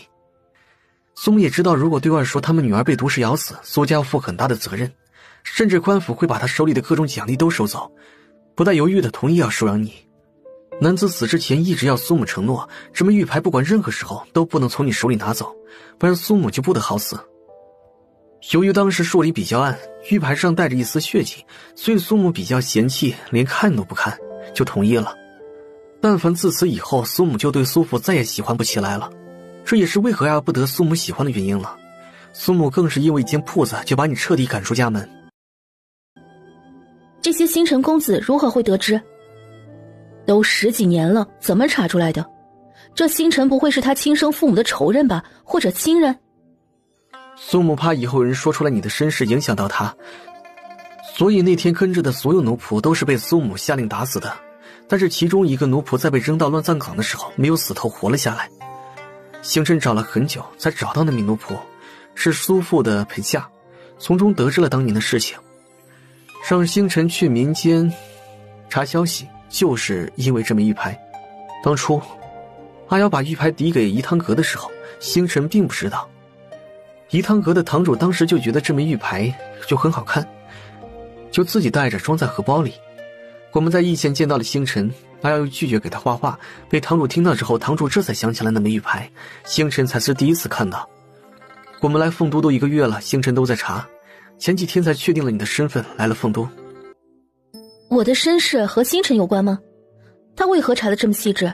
苏母也知道如果对外说他们女儿被毒蛇咬死，苏家要负很大的责任，甚至官府会把他手里的各种奖励都收走，不带犹豫的同意要收养你。男子死之前一直要苏母承诺，这枚玉牌不管任何时候都不能从你手里拿走，不然苏母就不得好死。由于当时树里比较暗，玉牌上带着一丝血迹，所以苏母比较嫌弃，连看都不看，就同意了。但凡自此以后，苏母就对苏父再也喜欢不起来了，这也是为何要不得苏母喜欢的原因了。苏母更是因为一间铺子就把你彻底赶出家门。这些星辰公子如何会得知？都10几年了，怎么查出来的？这星辰不会是他亲生父母的仇人吧，或者亲人？苏母怕以后有人说出来你的身世影响到他，所以那天跟着的所有奴仆都是被苏母下令打死的。但是其中一个奴仆在被扔到乱葬岗的时候没有死透，活了下来。星辰找了很久才找到那名奴仆，是苏父的陪嫁，从中得知了当年的事情，让星辰去民间查消息，就是因为这枚玉牌。当初阿瑶把玉牌抵给怡汤阁的时候，星辰并不知道。怡汤阁的堂主当时就觉得这枚玉牌就很好看，就自己带着装在荷包里。我们在驿县见到了星辰，阿瑶又拒绝给他画画，被堂主听到之后，堂主这才想起来那枚玉牌，星辰才是第一次看到。我们来凤都都1个月了，星辰都在查，前几天才确定了你的身份，来了凤都。我的身世和星辰有关吗？他为何查得这么细致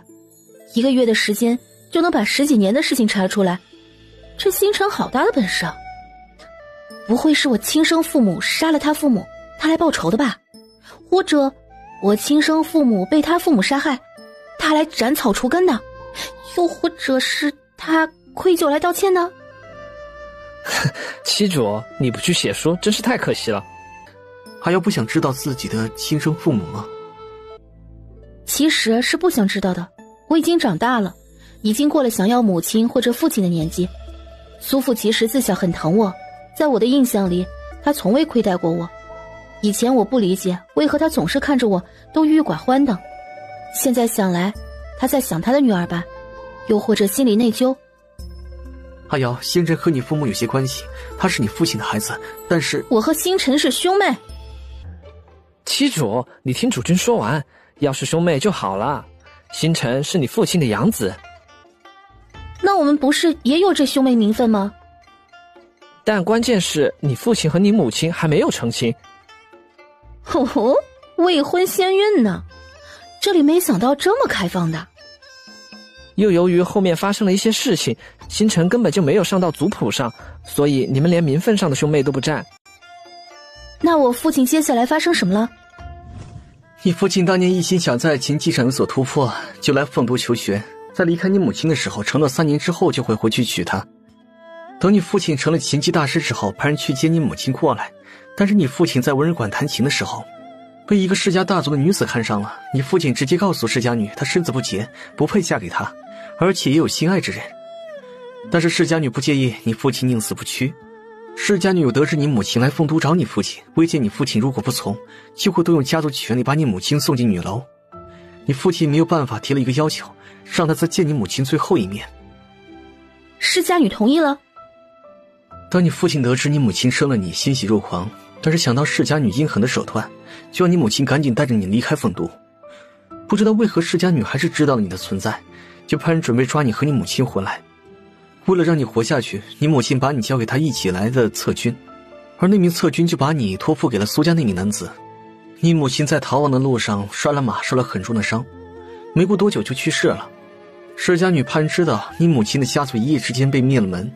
？1个月的时间就能把10几年的事情查出来，这星辰好大的本事啊！不会是我亲生父母杀了他父母，他来报仇的吧？或者我亲生父母被他父母杀害，他来斩草除根的？又或者是他愧疚来道歉呢？七主，你不去写书真是太可惜了。阿瑶不想知道自己的亲生父母吗？其实是不想知道的，我已经长大了，已经过了想要母亲或者父亲的年纪。苏父其实自小很疼我，在我的印象里，他从未亏待过我。以前我不理解为何他总是看着我都郁郁寡欢的，现在想来，他在想他的女儿吧，又或者心里内疚。阿瑶，星辰和你父母有些关系，他是你父亲的孩子，但是我和星辰是兄妹。七主，你听主君说完，要是兄妹就好了。星辰是你父亲的养子，那我们不是也有这兄妹名分吗？但关键是你父亲和你母亲还没有成亲。哦，未婚先孕呢？这里没想到这么开放的。又由于后面发生了一些事情，星辰根本就没有上到族谱上，所以你们连名分上的兄妹都不占。那我父亲接下来发生什么了？你父亲当年一心想在琴技上有所突破，就来凤都求学，在离开你母亲的时候承诺3年之后就会回去娶她。等你父亲成了琴技大师之后，派人去接你母亲过来，但是你父亲在文人馆弹琴的时候被一个世家大族的女子看上了，你父亲直接告诉世家女她身子不洁，不配嫁给他，而且也有心爱之人。但是世家女不介意，你父亲宁死不屈。世家女有得知你母亲来凤都找你父亲，威胁你父亲如果不从，就会动用家族权力把你母亲送进女楼。你父亲没有办法，提了一个要求，让他再见你母亲最后一面。世家女同意了。当你父亲得知你母亲生了你，欣喜若狂，但是想到世家女阴狠的手段，就让你母亲赶紧带着你离开凤都。不知道为何世家女还是知道了你的存在，就派人准备抓你和你母亲回来。为了让你活下去，你母亲把你交给他一起来的策军，而那名策军就把你托付给了苏家那名男子。你母亲在逃亡的路上摔了马，受了很重的伤，没过多久就去世了。世家女怕人知道你母亲的家族一夜之间被灭了门，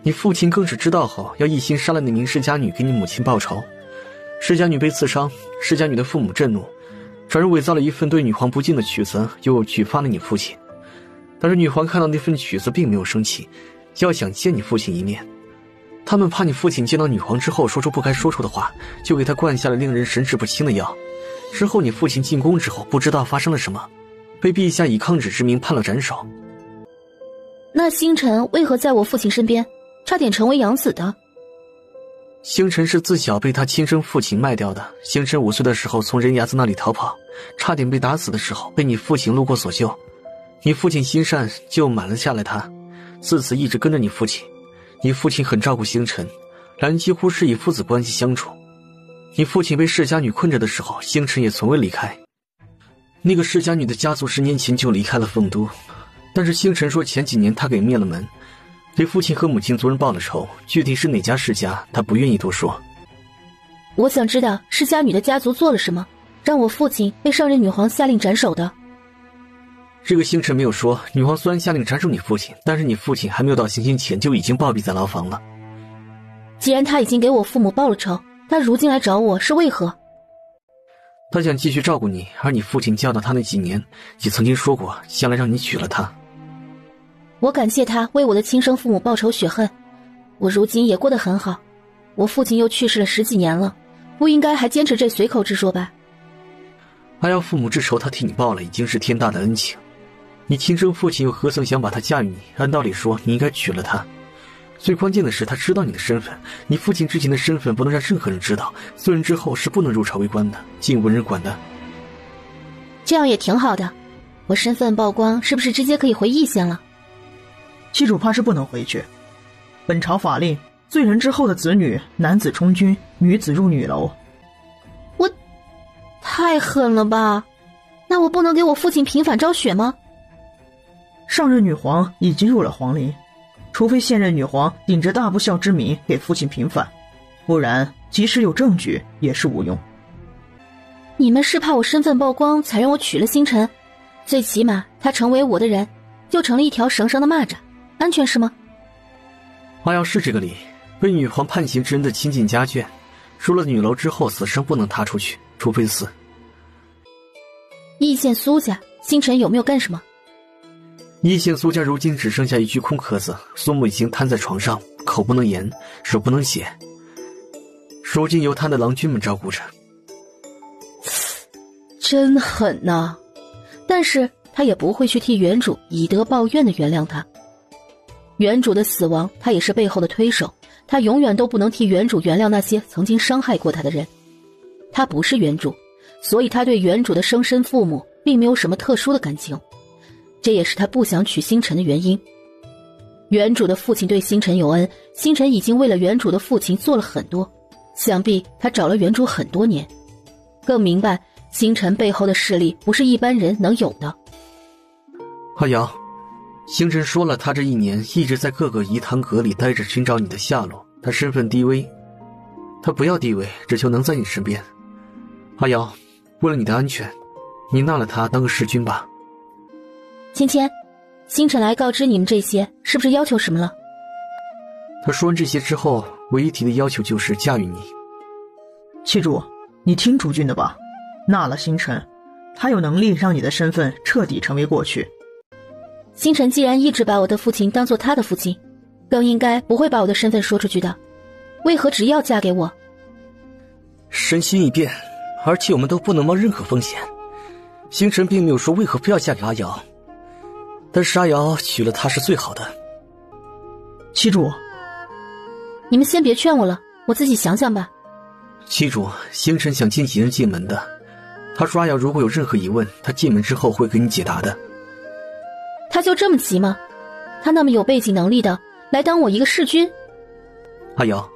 你父亲更是知道后要一心杀了那名世家女给你母亲报仇。世家女被刺伤，世家女的父母震怒，找人伪造了一份对女皇不敬的曲子，又举发了你父亲。但是女皇看到那份曲子并没有生气，要想见你父亲一面。他们怕你父亲见到女皇之后说出不该说出的话，就给他灌下了令人神志不清的药。之后你父亲进宫之后不知道发生了什么，被陛下以抗旨之名判了斩首。那星辰为何在我父亲身边，差点成为养子的？星辰是自小被他亲生父亲卖掉的。星辰5岁的时候从人牙子那里逃跑，差点被打死的时候被你父亲路过所救。你父亲心善，就买了下来他，自此一直跟着你父亲。你父亲很照顾星辰，两人几乎是以父子关系相处。你父亲被世家女困着的时候，星辰也从未离开。那个世家女的家族10年前就离开了凤都，但是星辰说前几年他给灭了门，对父亲和母亲族人报了仇，具体是哪家世家他不愿意多说。我想知道世家女的家族做了什么，让我父亲被上任女皇下令斩首的。这个星辰没有说，女皇虽然下令斩首你父亲，但是你父亲还没有到行刑前就已经暴毙在牢房了。既然他已经给我父母报了仇，他如今来找我是为何？他想继续照顾你，而你父亲教导他那几年，也曾经说过将来让你娶了他。我感谢他为我的亲生父母报仇雪恨，我如今也过得很好。我父亲又去世了10几年了，不应该还坚持这随口之说吧？阿瑶父母之仇他替你报了，已经是天大的恩情。你亲生父亲又何曾想把她嫁与你？按道理说你应该娶了她。最关键的是他知道你的身份，你父亲之前的身份不能让任何人知道，做人之后是不能入朝为官的，尽无人管的。这样也挺好的，我身份曝光，是不是直接可以回义县了？妻主怕是不能回去。本朝法令，罪人之后的子女，男子充军，女子入女楼。我太狠了吧？那我不能给我父亲平反昭雪吗？上任女皇已经入了皇陵，除非现任女皇顶着大不孝之名给父亲平反，不然即使有证据也是无用。你们是怕我身份曝光才让我娶了星辰？最起码他成为我的人，就成了一条绳上的蚂蚱，安全是吗？阿瑶是这个理，被女皇判刑之人的亲近家眷，入了女楼之后死生不能踏出去，除非死。义县苏家，星辰有没有干什么？义县苏家如今只剩下一具空壳子，苏母已经瘫在床上，口不能言，手不能写，如今由他的郎君们照顾着。真狠呐！但是他也不会去替原主以德报怨的原谅他。原主的死亡，他也是背后的推手，他永远都不能替原主原谅那些曾经伤害过他的人。他不是原主，所以他对原主的生身父母并没有什么特殊的感情，这也是他不想娶星辰的原因。原主的父亲对星辰有恩，星辰已经为了原主的父亲做了很多，想必他找了原主很多年，更明白星辰背后的势力不是一般人能有的。阿瑶，星辰说了，他这1年一直在各个饴堂阁里待着，寻找你的下落。他身份低微，他不要地位，只求能在你身边。阿瑶，为了你的安全，你纳了他当个侍君吧。芊芊，星辰来告知你们这些，是不是要求什么了？他说完这些之后，唯一提的要求就是嫁与你。妻主，你听主君的吧，纳了星辰，他有能力让你的身份彻底成为过去。星辰既然一直把我的父亲当作他的父亲，更应该不会把我的身份说出去的，为何执意要嫁给我？身心已变，而且我们都不能冒任何风险。星辰并没有说为何不要嫁给阿瑶，但是阿瑶娶了他是最好的。妻主，你们先别劝我了，我自己想想吧。妻主，星辰想进几人进门的，他说阿瑶如果有任何疑问，他进门之后会给你解答的。他就这么急吗？他那么有背景能力的，来当我一个侍君？阿瑶，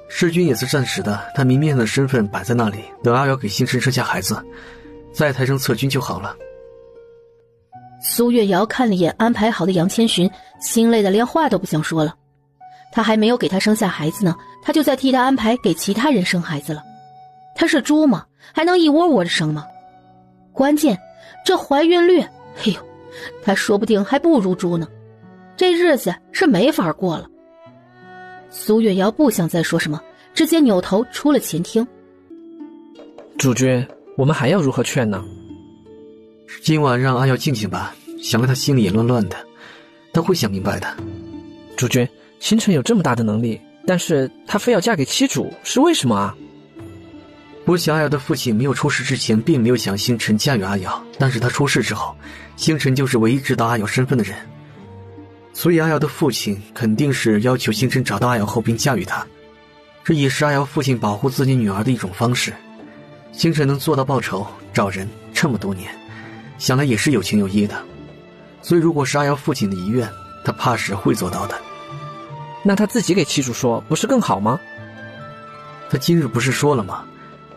侍君也是暂时的，他明面上的身份摆在那里，等阿瑶给星辰生下孩子，再抬升侧君就好了。苏月瑶看了眼安排好的杨千寻，心累的连话都不想说了。他还没有给他生下孩子呢，他就在替他安排给其他人生孩子了。他是猪吗？还能一窝窝的生吗？关键这怀孕率，哎呦，他说不定还不如猪呢，这日子是没法过了。苏月瑶不想再说什么，直接扭头出了前厅。主君，我们还要如何劝呢？今晚让阿瑶静静吧，想来她心里也乱乱的，她会想明白的。主君，星辰有这么大的能力，但是她非要嫁给妻主，是为什么啊？我想阿瑶的父亲没有出事之前并没有想星辰嫁与阿瑶，但是他出事之后，星辰就是唯一知道阿瑶身份的人，所以阿瑶的父亲肯定是要求星辰找到阿瑶后并嫁与他，这也是阿瑶父亲保护自己女儿的一种方式。星辰能做到报仇找人这么多年，想来也是有情有义的，所以如果是阿瑶父亲的遗愿，他怕是会做到的。那他自己给妻主说不是更好吗？他今日不是说了吗？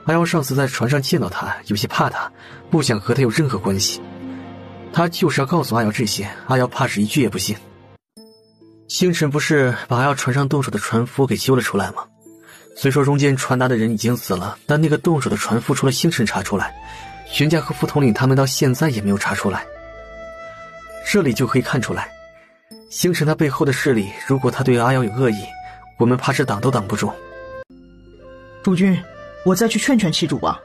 阿瑶上次在船上见到他，有些怕他，不想和他有任何关系。他就是要告诉阿瑶这些，阿瑶怕是一句也不信。星辰不是把阿瑶船上动手的船夫给揪了出来吗？虽说中间传达的人已经死了，但那个动手的船夫除了星辰查出来，玄家和副统领他们到现在也没有查出来。这里就可以看出来，星辰他背后的势力，如果他对阿瑶有恶意，我们怕是挡都挡不住。主君，我再去劝劝妻主吧。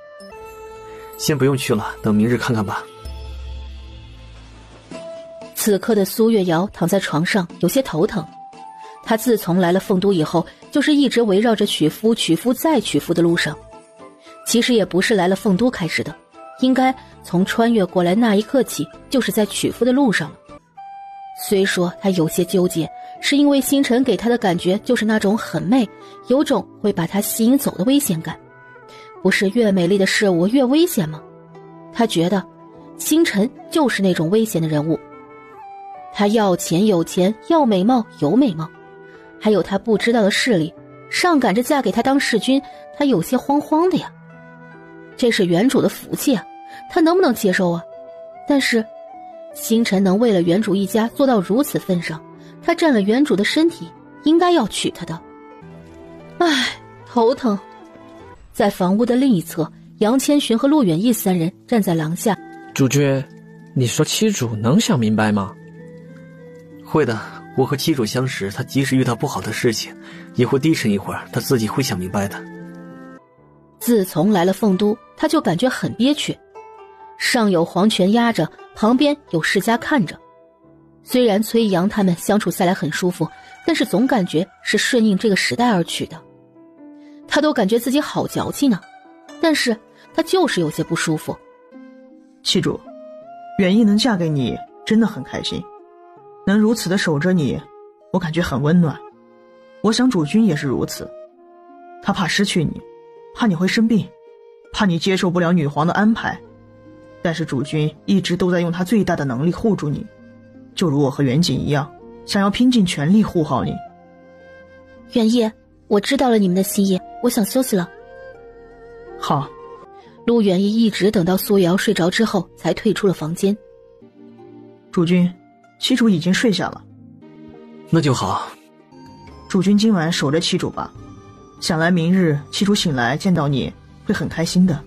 先不用去了，等明日看看吧。此刻的苏月瑶躺在床上，有些头疼。她自从来了凤都以后，就是一直围绕着娶夫、娶夫再娶夫的路上。其实也不是来了凤都开始的，应该从穿越过来那一刻起，就是在娶夫的路上了。虽说她有些纠结，是因为星辰给她的感觉就是那种很媚，有种会把她吸引走的危险感。不是越美丽的事物越危险吗？她觉得星辰就是那种危险的人物。她要钱有钱，要美貌有美貌，还有她不知道的势力，上赶着嫁给他当世君，她有些慌慌的呀。这是原主的福气啊，她能不能接受啊？但是星辰能为了原主一家做到如此份上，他占了原主的身体，应该要娶她的。唉，头疼。在房屋的另一侧，杨千寻和陆远义三人站在廊下。主君，你说妻主能想明白吗？会的，我和妻主相识，他即使遇到不好的事情，也会低沉一会儿，他自己会想明白的。自从来了凤都，他就感觉很憋屈，上有皇权压着，旁边有世家看着。虽然崔阳他们相处下来很舒服，但是总感觉是顺应这个时代而娶的。他都感觉自己好矫情呢，但是他就是有些不舒服。妻主，远意能嫁给你真的很开心，能如此的守着你，我感觉很温暖。我想主君也是如此，他怕失去你，怕你会生病，怕你接受不了女皇的安排，但是主君一直都在用他最大的能力护住你，就如我和远景一样，想要拼尽全力护好你。远意，我知道了你们的心意，我想休息了。好。陆远义一直等到苏瑶睡着之后才退出了房间。主君，妻主已经睡下了。那就好。主君今晚守着妻主吧，想来明日妻主醒来见到你会很开心的。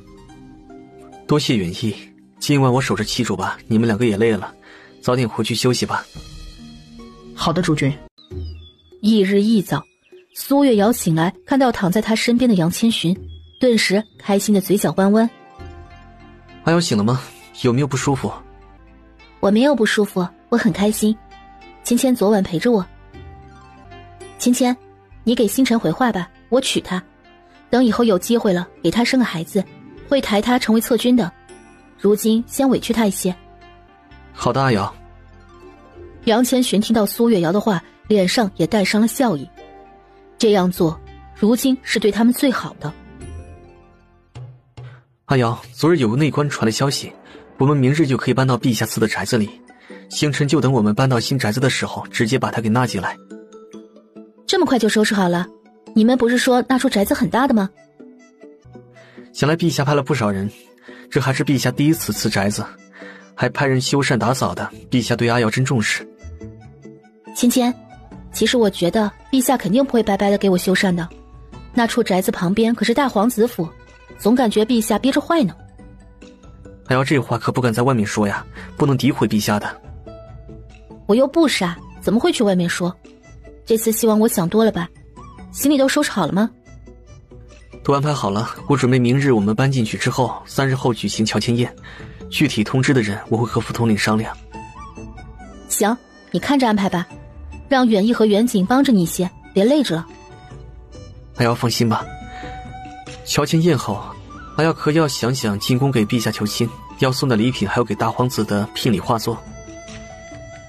多谢远意，今晚我守着妻主吧，你们两个也累了，早点回去休息吧。好的，主君。翌日一早，苏月瑶醒来，看到躺在她身边的杨千寻，顿时开心的嘴角弯弯。阿瑶醒了吗？有没有不舒服？我没有不舒服，我很开心。芊芊昨晚陪着我。芊芊，你给星辰回话吧，我娶她，等以后有机会了，给她生个孩子，会抬她成为侧君的。如今先委屈她一些。好的，阿瑶。杨千寻听到苏月瑶的话，脸上也带上了笑意。这样做，如今是对他们最好的。阿瑶，昨日有个内官传来消息，我们明日就可以搬到陛下赐的宅子里，星辰就等我们搬到新宅子的时候，直接把他给纳进来。这么快就收拾好了？你们不是说那处宅子很大的吗？想来陛下派了不少人，这还是陛下第一次赐宅子，还派人修缮打扫的，陛下对阿瑶真重视。芊芊，其实我觉得陛下肯定不会白白的给我修缮的，那处宅子旁边可是大皇子府，总感觉陛下憋着坏呢。阿瑶这话可不敢在外面说呀，不能诋毁陛下的。我又不傻，怎么会去外面说？这次希望我想多了吧？行李都收拾好了吗？都安排好了，我准备明日我们搬进去之后，3日后举行乔迁宴，具体通知的人我会和副统领商量。行，你看着安排吧，让远义和远景帮着你一些，别累着了。阿瑶放心吧，乔迁宴后，阿瑶可要想想进宫给陛下求亲，要送的礼品还有给大皇子的聘礼画作。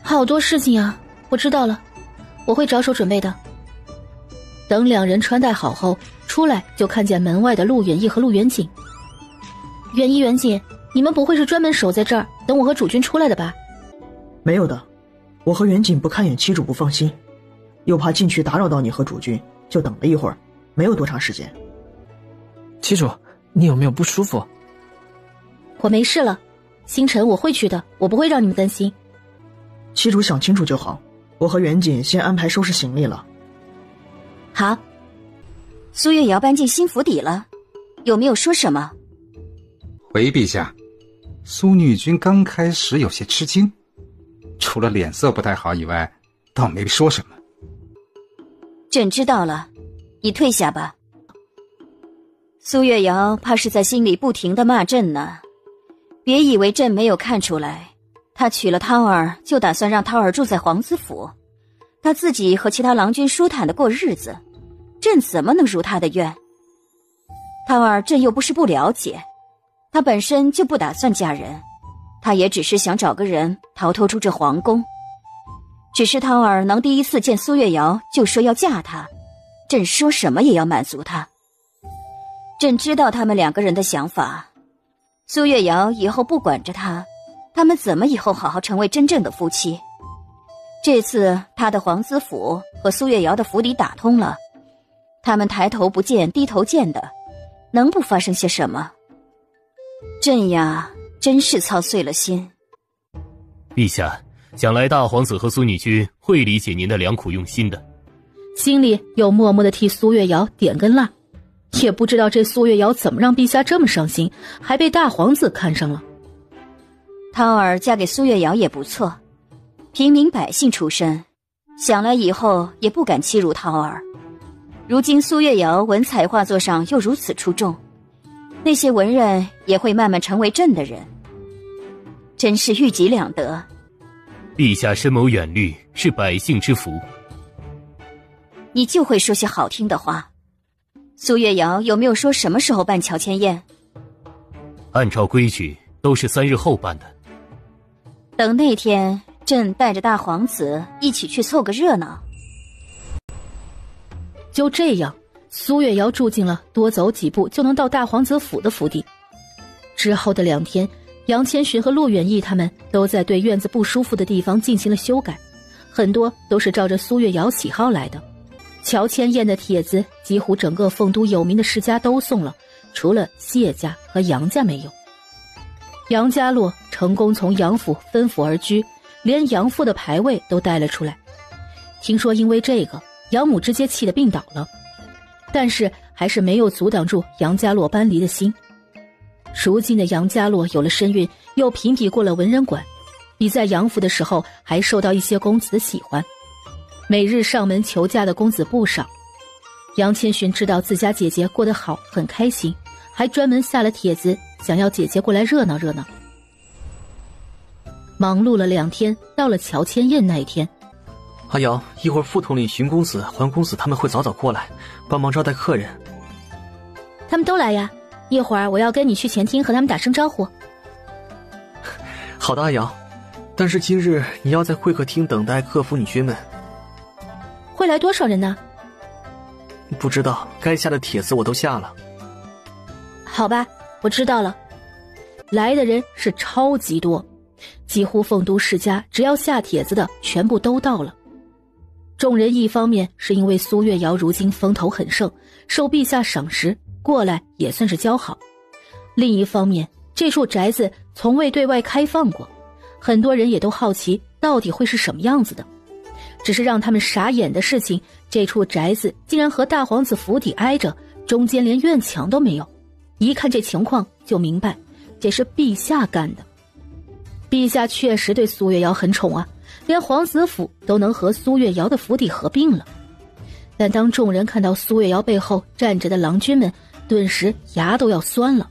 好多事情啊，我知道了，我会着手准备的。等两人穿戴好后出来，就看见门外的陆远义和陆远景。远义、远景，你们不会是专门守在这儿等我和主君出来的吧？没有的，我和远景不看眼妻主不放心，又怕进去打扰到你和主君，就等了一会儿，没有多长时间。妻主，你有没有不舒服？我没事了，星辰我会去的，我不会让你们担心。妻主想清楚就好，我和远景先安排收拾行李了。好。苏月瑶搬进新府邸了，有没有说什么？回陛下，苏女君刚开始有些吃惊，除了脸色不太好以外，倒没说什么。朕知道了，你退下吧。苏月瑶怕是在心里不停地骂朕呢，别以为朕没有看出来，他娶了涛儿，就打算让涛儿住在皇子府，他自己和其他郎君舒坦的过日子，朕怎么能如他的愿？涛儿朕又不是不了解，他本身就不打算嫁人，他也只是想找个人逃脱出这皇宫。只是涛儿能第一次见苏月瑶就说要嫁他，朕说什么也要满足他。朕知道他们两个人的想法，苏月瑶以后不管着他，他们怎么以后好好成为真正的夫妻？这次他的皇子府和苏月瑶的府邸打通了，他们抬头不见低头见的，能不发生些什么？朕呀，真是操碎了心。陛下，想来大皇子和苏女君会理解您的良苦用心的。心里又默默地替苏月瑶点根蜡，也不知道这苏月瑶怎么让陛下这么伤心，还被大皇子看上了。涛儿嫁给苏月瑶也不错，平民百姓出身，想来以后也不敢欺辱涛儿。如今苏月瑶文采画作上又如此出众，那些文人也会慢慢成为朕的人，真是一举两得。陛下深谋远虑，是百姓之福。你就会说些好听的话。苏月瑶有没有说什么时候办乔迁宴？按照规矩都是3日后办的。等那天朕带着大皇子一起去凑个热闹。就这样，苏月瑶住进了多走几步就能到大皇子府的府邸。之后的2天，杨千寻和陆远义他们都在对院子不舒服的地方进行了修改，很多都是照着苏月瑶喜好来的。乔迁宴的帖子几乎整个凤都有名的世家都送了，除了谢家和杨家没有。杨家洛成功从杨府分府而居，连杨父的牌位都带了出来。听说因为这个，杨母直接气得病倒了，但是还是没有阻挡住杨家洛搬离的心。如今的杨家洛有了身孕，又评比过了文人馆，比在杨府的时候还受到一些公子的喜欢，每日上门求嫁的公子不少。杨千寻知道自家姐姐过得好，很开心，还专门下了帖子想要姐姐过来热闹热闹。忙碌了2天，到了乔迁宴那一天，阿瑶，一会儿副统领荀公子、桓公子他们会早早过来，帮忙招待客人。他们都来呀，一会儿我要跟你去前厅和他们打声招呼。好的，阿瑶，但是今日你要在会客厅等待客服女君们。会来多少人呢？不知道，该下的帖子我都下了。好吧，我知道了。来的人是超级多，几乎凤都世家只要下帖子的全部都到了。众人一方面是因为苏月瑶如今风头很盛，受陛下赏识，过来也算是交好；另一方面，这处宅子从未对外开放过，很多人也都好奇到底会是什么样子的。只是让他们傻眼的事情，这处宅子竟然和大皇子府邸挨着，中间连院墙都没有。一看这情况就明白，这是陛下干的。陛下确实对苏月瑶很宠啊，连皇子府都能和苏月瑶的府邸合并了。但当众人看到苏月瑶背后站着的郎君们，顿时牙都要酸了。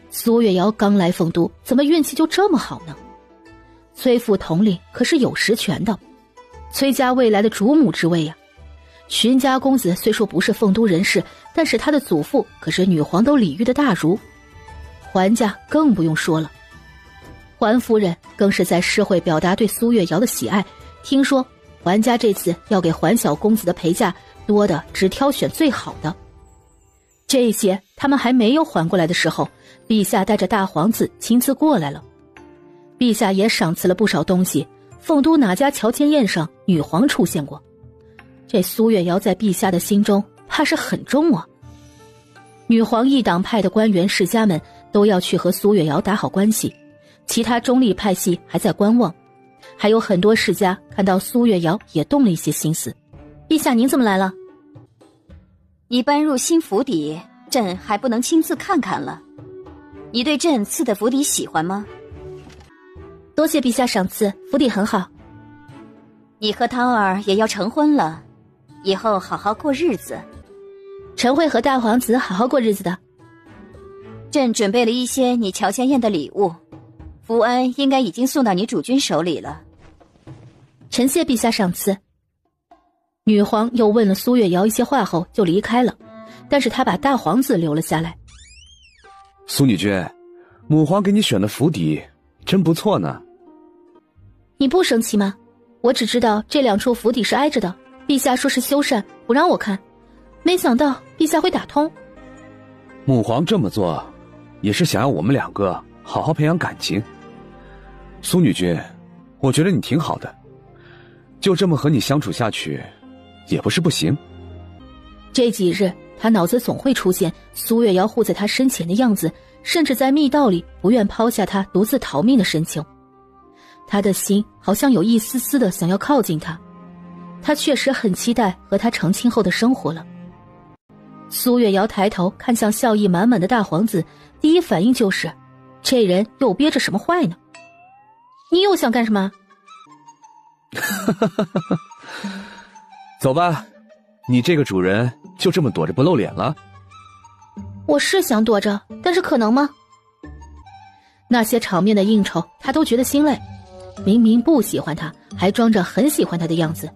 苏月瑶刚来凤都，怎么运气就这么好呢？崔副统领可是有实权的，崔家未来的主母之位呀。荀家公子虽说不是凤都人士，但是他的祖父可是女皇都礼遇的大儒。桓家更不用说了，桓夫人更是在诗会表达对苏月瑶的喜爱，听说桓家这次要给桓小公子的陪嫁多的只挑选最好的。这些他们还没有缓过来的时候，陛下带着大皇子亲自过来了。陛下也赏赐了不少东西，凤都哪家乔迁宴上女皇出现过？这苏月瑶在陛下的心中怕是很重啊。女皇一党派的官员世家们都要去和苏月瑶打好关系，其他中立派系还在观望，还有很多世家看到苏月瑶也动了一些心思。陛下您怎么来了？你搬入新府邸，朕还不能亲自看看了。你对朕赐的府邸喜欢吗？多谢陛下赏赐，府邸很好。你和涛儿也要成婚了，以后好好过日子。臣会和大皇子好好过日子的。朕准备了一些你乔迁宴的礼物，福恩应该已经送到你主君手里了。臣谢陛下赏赐。女皇又问了苏月瑶一些话后就离开了，但是她把大皇子留了下来。苏女君，母皇给你选的府邸真不错呢。你不生气吗？我只知道这2处府邸是挨着的，陛下说是修缮，不让我看，没想到陛下会打通。母皇这么做也是想要我们2个好好培养感情。苏女君，我觉得你挺好的，就这么和你相处下去也不是不行。这几日他脑子总会出现苏月瑶护在他身前的样子，甚至在密道里不愿抛下他独自逃命的神情。他的心好像有一丝丝的想要靠近他，他确实很期待和他成亲后的生活了。苏月瑶抬头看向笑意满满的大皇子，第一反应就是这人又憋着什么坏呢？你又想干什么？走吧，你这个主人就这么躲着不露脸了？我是想躲着，但是可能吗？那些场面的应酬他都觉得心累，明明不喜欢他，还装着很喜欢他的样子，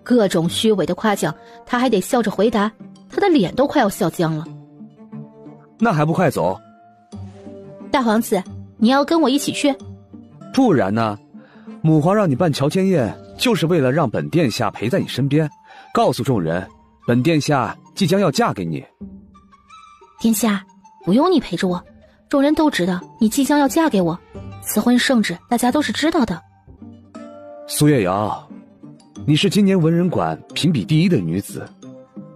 各种虚伪的夸奖他还得笑着回答，他的脸都快要笑僵了。那还不快走？大皇子，你要跟我一起去？不然呢？母皇让你办乔迁宴，就是为了让本殿下陪在你身边，告诉众人本殿下即将要嫁给你。殿下，不用你陪着我，众人都知道你即将要嫁给我，赐婚圣旨大家都是知道的。苏月瑶，你是今年文人馆评比第1的女子，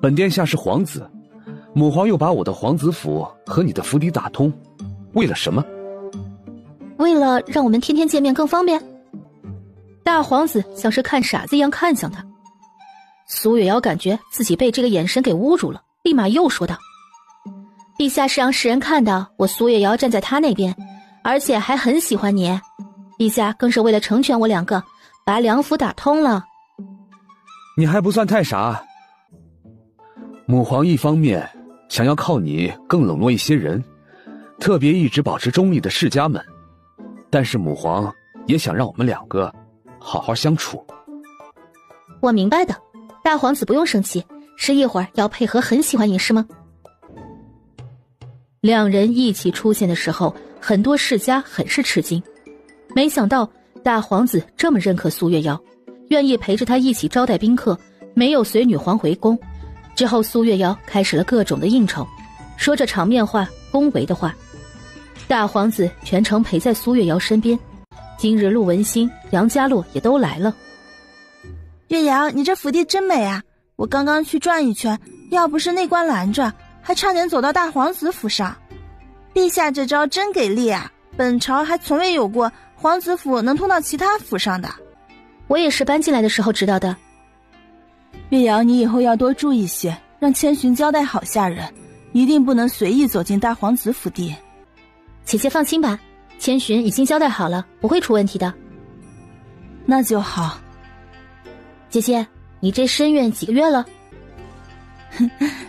本殿下是皇子，母皇又把我的皇子府和你的府邸打通，为了什么？为了让我们天天见面更方便。大皇子像是看傻子一样看向他。苏月瑶感觉自己被这个眼神给侮辱了，立马又说道：陛下是让世人看到我苏月瑶站在他那边，而且还很喜欢你，陛下更是为了成全我2个，把2府打通了。你还不算太傻。母皇一方面想要靠你更笼络一些人，特别一直保持中立的世家们，但是母皇也想让我们2个好好相处。我明白的，大皇子不用生气，是一会儿要配合很喜欢你是吗？2人一起出现的时候，很多世家很是吃惊，没想到大皇子这么认可苏月瑶，愿意陪着他一起招待宾客，没有随女皇回宫。之后苏月瑶开始了各种的应酬，说着场面话恭维的话。大皇子全程陪在苏月瑶身边，今日陆文馨、杨家洛也都来了。月瑶，你这府邸真美啊，我刚刚去转一圈，要不是内官拦着，还差点走到大皇子府上。陛下这招真给力啊，本朝还从未有过皇子府能通到其他府上的。我也是搬进来的时候知道的。月瑶，你以后要多注意些，让千寻交代好下人，一定不能随意走进大皇子府邸。姐姐放心吧，千寻已经交代好了，不会出问题的。那就好。姐姐，你这身孕几个月了？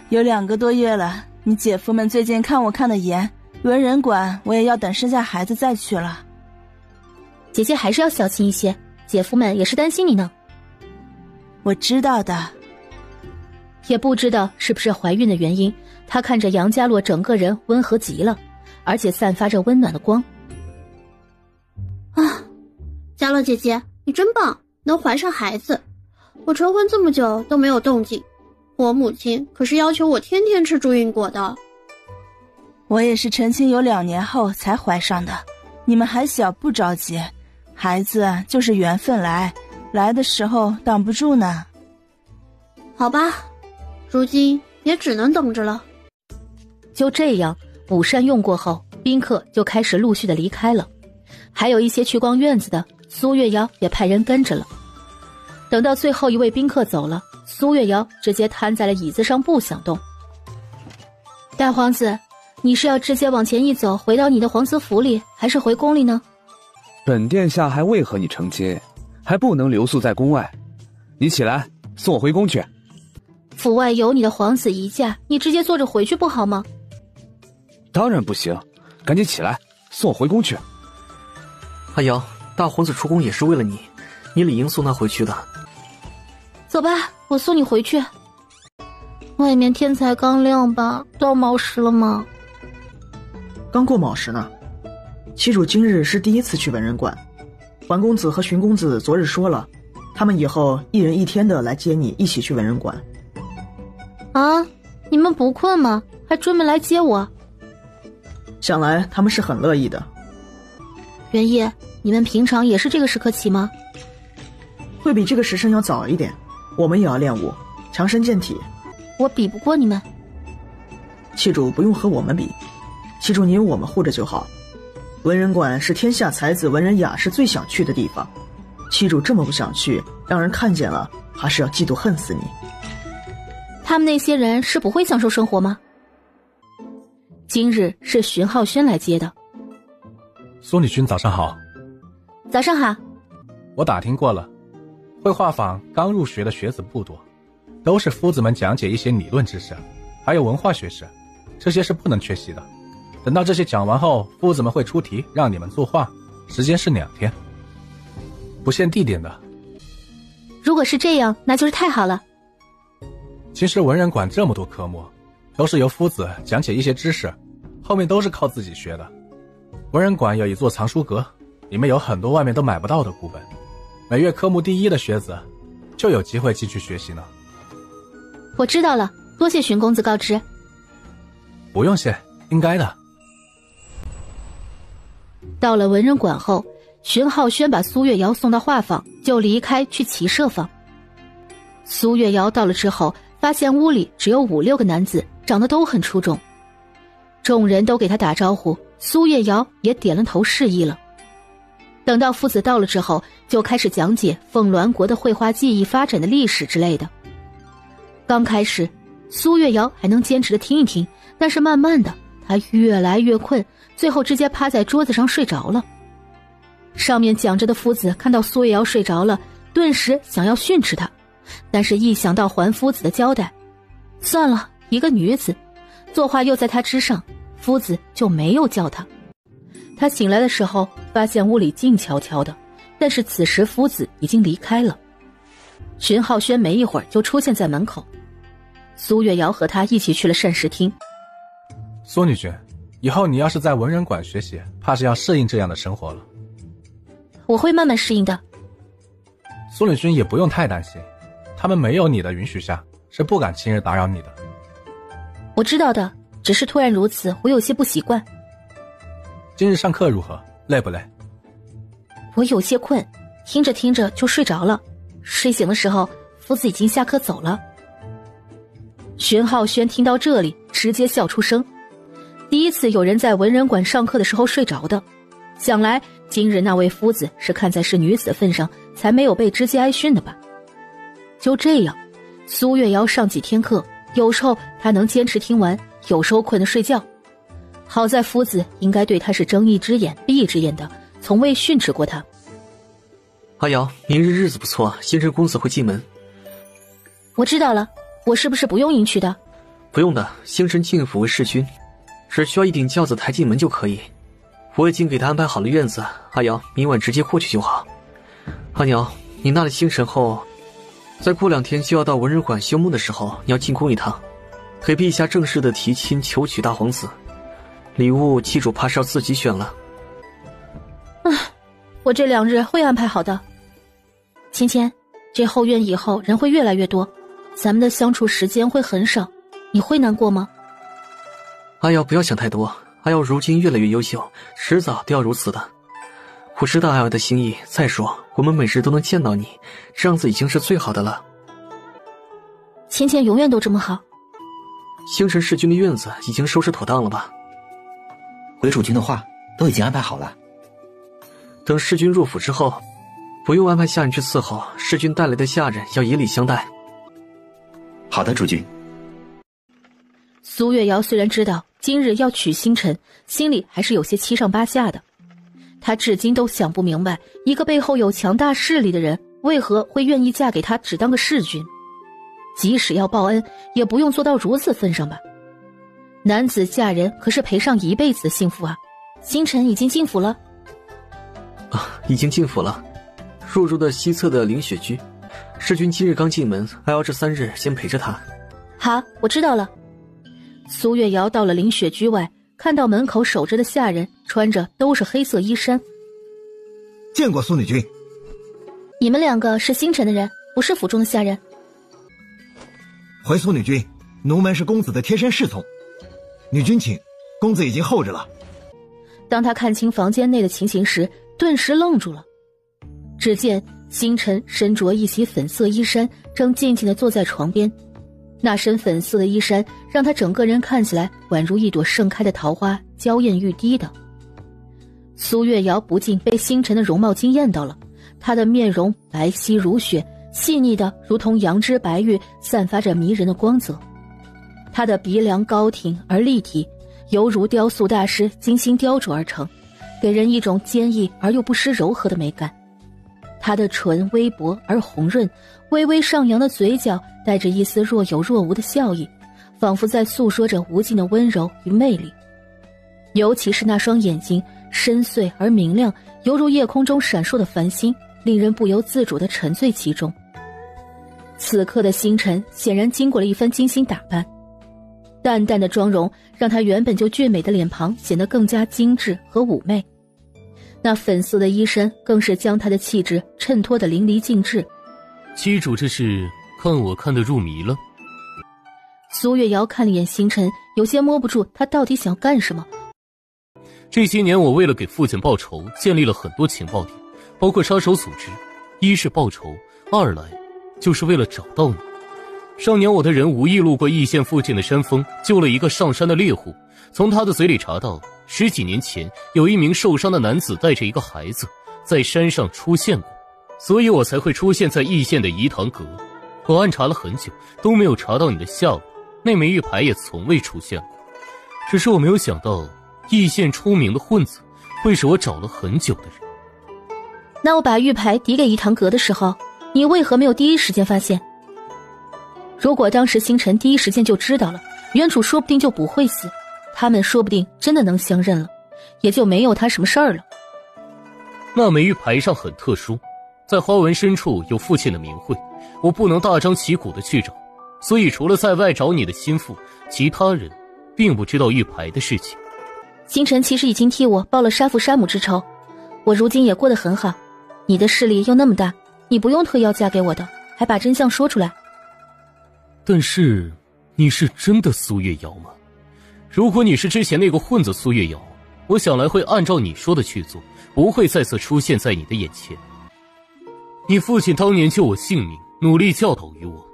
有2个多月了，你姐夫们最近看我看得严，文人馆我也要等生下孩子再去了。姐姐还是要小心一些，姐夫们也是担心你呢。我知道的。也不知道是不是怀孕的原因，她看着杨家洛整个人温和极了，而且散发着温暖的光。啊，嘉洛姐姐，你真棒，能怀上孩子。我成婚这么久都没有动静，我母亲可是要求我天天吃猪膺果的。我也是成亲有2年后才怀上的，你们还小不着急，孩子就是缘分来的时候挡不住呢。好吧，如今也只能等着了。就这样，午膳用过后，宾客就开始陆续的离开了，还有一些去逛院子的，苏月瑶也派人跟着了。等到最后一位宾客走了，苏月瑶直接瘫在了椅子上不想动。大皇子，你是要直接往前一走回到你的皇子府里，还是回宫里呢？本殿下还未和你成亲，还不能留宿在宫外，你起来送我回宫去。府外有你的皇子一驾，你直接坐着回去不好吗？当然不行，赶紧起来送我回宫去。阿瑶，大皇子出宫也是为了你，你理应送他回去的。走吧，我送你回去。外面天才刚亮吧，到卯时了吗？刚过卯时呢。七主今日是第一次去文人馆，桓公子和荀公子昨日说了，他们以后一人一天的来接你一起去文人馆。啊，你们不困吗？还专门来接我？想来他们是很乐意的。元义，你们平常也是这个时刻起吗？会比这个时辰要早一点，我们也要练武，强身健体。我比不过你们。七主不用和我们比，七主你有我们护着就好。文人馆是天下才子文人雅士最想去的地方，七主这么不想去，让人看见了还是要嫉妒恨死你。他们那些人是不会享受生活吗？今日是荀浩轩来接的。苏女君早上好。早上好。我打听过了，绘画坊刚入学的学子不多，都是夫子们讲解一些理论知识，还有文化学识，这些是不能缺席的。等到这些讲完后，夫子们会出题让你们作画，时间是2天，不限地点的。如果是这样，那就是太好了。其实文人馆这么多科目，都是由夫子讲解一些知识，后面都是靠自己学的。文人馆有一座藏书阁，里面有很多外面都买不到的古本，每月科目第1的学子就有机会进去学习呢。我知道了，多谢荀公子告知。不用谢，应该的。到了文人馆后，荀浩轩把苏月瑶送到画坊，就离开去骑射坊。苏月瑶到了之后，发现屋里只有5、6个男子，长得都很出众。众人都给他打招呼，苏月瑶也点了头示意了。等到夫子到了之后，就开始讲解凤鸾国的绘画技艺发展的历史之类的。刚开始苏月瑶还能坚持的听一听，但是慢慢的她越来越困，最后直接趴在桌子上睡着了。上面讲着的夫子看到苏月瑶睡着了，顿时想要训斥她，但是一想到桓夫子的交代，算了，一个女子，作画又在她之上，夫子就没有叫她。他醒来的时候发现屋里静悄悄的，但是此时夫子已经离开了。荀浩轩没一会儿就出现在门口，苏月瑶和他一起去了膳食厅。苏女君，以后你要是在文人馆学习，怕是要适应这样的生活了。我会慢慢适应的。苏女君也不用太担心，他们没有你的允许下是不敢轻易打扰你的。我知道的，只是突然如此，我有些不习惯。今日上课如何？累不累？我有些困，听着听着就睡着了。睡醒的时候，夫子已经下课走了。荀浩轩听到这里，直接笑出声。第一次有人在文人馆上课的时候睡着的，想来今日那位夫子是看在是女子的份上，才没有被直接挨训的吧。就这样，苏月瑶上几天课，有时候她能坚持听完，有时候困得睡觉。好在夫子应该对他是睁一只眼闭一只眼的，从未训斥过他。阿瑶，明日日子不错，星辰公子会进门。我知道了，我是不是不用迎娶的？不用的，星辰进府为侍君，只需要一顶轿子抬进门就可以。我已经给他安排好了院子，阿瑶明晚直接过去就好。阿鸟，你纳了星辰后，再过2天就要到文人馆休沐的时候，你要进宫一趟，给陛下正式的提亲求娶大皇子。礼物七主怕是要自己选了。我这2日会安排好的。芊芊，这后院以后人会越来越多，咱们的相处时间会很少，你会难过吗？阿瑶不要想太多，阿瑶如今越来越优秀，迟早都要如此的。我知道阿瑶的心意，再说我们每日都能见到你，这样子已经是最好的了。芊芊永远都这么好。星辰侍君的院子已经收拾妥当了吧？回主君的话都已经安排好了。等侍君入府之后，不用安排下人去伺候，侍君带来的下人要以礼相待。好的，主君。苏月瑶虽然知道今日要娶星辰，心里还是有些七上八下的。她至今都想不明白，一个背后有强大势力的人为何会愿意嫁给他只当个侍君，即使要报恩也不用做到如此份上吧。男子嫁人可是赔上一辈子的幸福啊！星辰已经进府了。已经进府了，入住的西侧的凌雪居。世君今日刚进门，还要这3日先陪着他。好，我知道了。苏月瑶到了凌雪居外，看到门口守着的下人穿着都是黑色衣衫。见过苏女君。你们2个是星辰的人，不是府中的下人。回苏女君，奴们是公子的贴身侍从。女君请，公子已经候着了。当他看清房间内的情形时，顿时愣住了。只见星辰身着一袭粉色衣衫，正静静地坐在床边。那身粉色的衣衫让他整个人看起来宛如一朵盛开的桃花，娇艳欲滴的。苏月瑶不禁被星辰的容貌惊艳到了，她的面容白皙如雪，细腻的如同羊脂白玉，散发着迷人的光泽。她的鼻梁高挺而立体，犹如雕塑大师精心雕琢而成，给人一种坚毅而又不失柔和的美感。她的唇微薄而红润，微微上扬的嘴角带着一丝若有若无的笑意，仿佛在诉说着无尽的温柔与魅力。尤其是那双眼睛深邃而明亮，犹如夜空中闪烁的繁星，令人不由自主地沉醉其中。此刻的星辰显然经过了一番精心打扮，淡淡的妆容让她原本就俊美的脸庞显得更加精致和妩媚。那粉色的衣衫更是将她的气质衬托得淋漓尽致。妻主这是看我看得入迷了？苏月瑶看了眼星辰，有些摸不住他到底想干什么。这些年我为了给父亲报仇，建立了很多情报点，包括杀手组织。一是报仇，二来就是为了找到你。上年我的人无意路过易县附近的山峰，救了一个上山的猎户，从他的嘴里查到10几年前有一名受伤的男子带着一个孩子在山上出现过，所以我才会出现在易县的颐堂阁。我暗查了很久都没有查到你的下落，那枚玉牌也从未出现过。只是我没有想到易县出名的混子会是我找了很久的人。那我把玉牌抵给颐堂阁的时候，你为何没有第一时间发现？如果当时星辰第一时间就知道了，原主说不定就不会死，他们说不定真的能相认了，也就没有他什么事儿了。那枚玉牌上很特殊，在花纹深处有父亲的名讳，我不能大张旗鼓的去找，所以除了在外找你的心腹，其他人并不知道玉牌的事情。星辰其实已经替我报了杀父杀母之仇，我如今也过得很好，你的势力又那么大，你不用特邀嫁给我的，还把真相说出来。但是你是真的苏月瑶吗？如果你是之前那个混子苏月瑶，我想来会按照你说的去做，不会再次出现在你的眼前。你父亲当年救我性命，努力教导于我，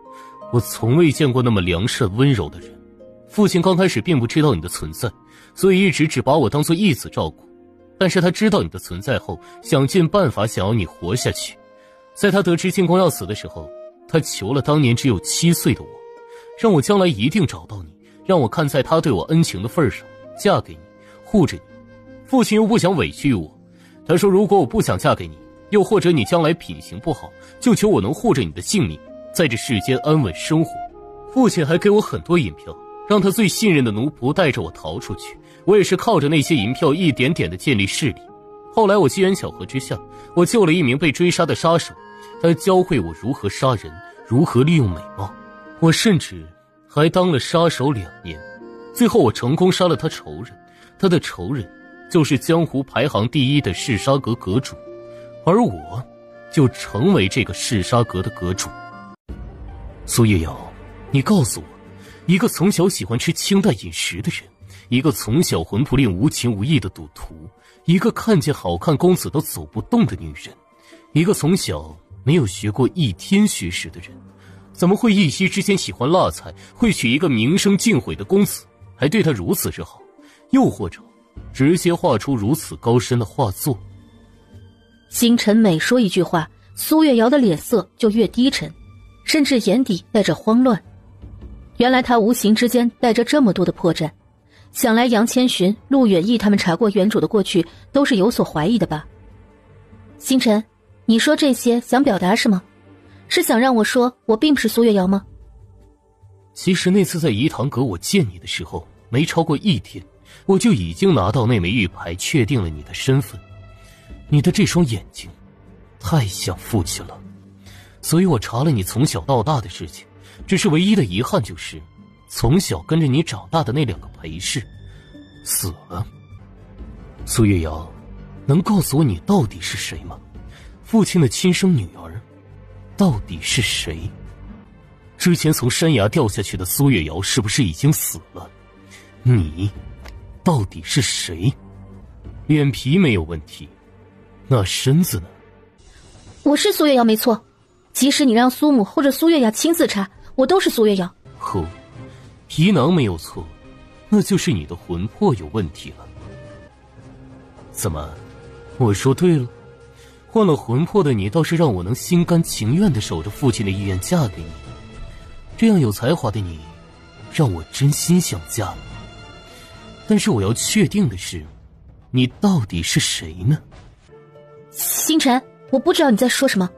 我从未见过那么良善温柔的人。父亲刚开始并不知道你的存在，所以一直只把我当作义子照顾，但是他知道你的存在后，想尽办法想要你活下去。在他得知进宫要死的时候，他求了当年只有7岁的我，让我将来一定找到你，让我看在他对我恩情的份上，嫁给你，护着你。父亲又不想委屈我，他说如果我不想嫁给你，又或者你将来品行不好，就求我能护着你的性命，在这世间安稳生活。父亲还给我很多银票，让他最信任的奴仆带着我逃出去，我也是靠着那些银票一点点的建立势力。后来我机缘巧合之下，我救了一名被追杀的杀手，他教会我如何杀人，如何利用美貌。我甚至还当了杀手2年，最后我成功杀了他仇人，他的仇人就是江湖排行第1的嗜杀阁阁主，而我就成为这个嗜杀阁的阁主。苏月瑶，你告诉我，一个从小喜欢吃清淡饮食的人，一个从小魂不吝无情无义的赌徒，一个看见好看公子都走不动的女人，一个从小没有学过一天学识的人，怎么会一夕之间喜欢辣菜，会娶一个名声尽毁的公子，还对他如此之好，又或者直接画出如此高深的画作？星辰每说一句话，苏月瑶的脸色就越低沉，甚至眼底带着慌乱。原来他无形之间带着这么多的破绽，想来杨千寻、陆远义他们查过原主的过去，都是有所怀疑的吧？星辰，你说这些想表达什么？是想让我说我并不是苏月瑶吗？其实那次在颐堂阁我见你的时候，没超过1天，我就已经拿到那枚玉牌，确定了你的身份。你的这双眼睛太像父亲了，所以我查了你从小到大的事情，只是唯一的遗憾就是从小跟着你长大的那2个陪侍死了。苏月瑶，能告诉我你到底是谁吗？父亲的亲生女儿到底是谁？之前从山崖掉下去的苏月瑶是不是已经死了？你到底是谁？脸皮没有问题，那身子呢？我是苏月瑶没错，即使你让苏母或者苏月雅亲自查，我都是苏月瑶。呵，皮囊没有错，那就是你的魂魄有问题了。怎么，我说对了？换了魂魄的你倒是让我能心甘情愿地守着父亲的意愿嫁给你，这样有才华的你让我真心想嫁了。但是我要确定的是，你到底是谁呢？星辰，我不知道你在说什么。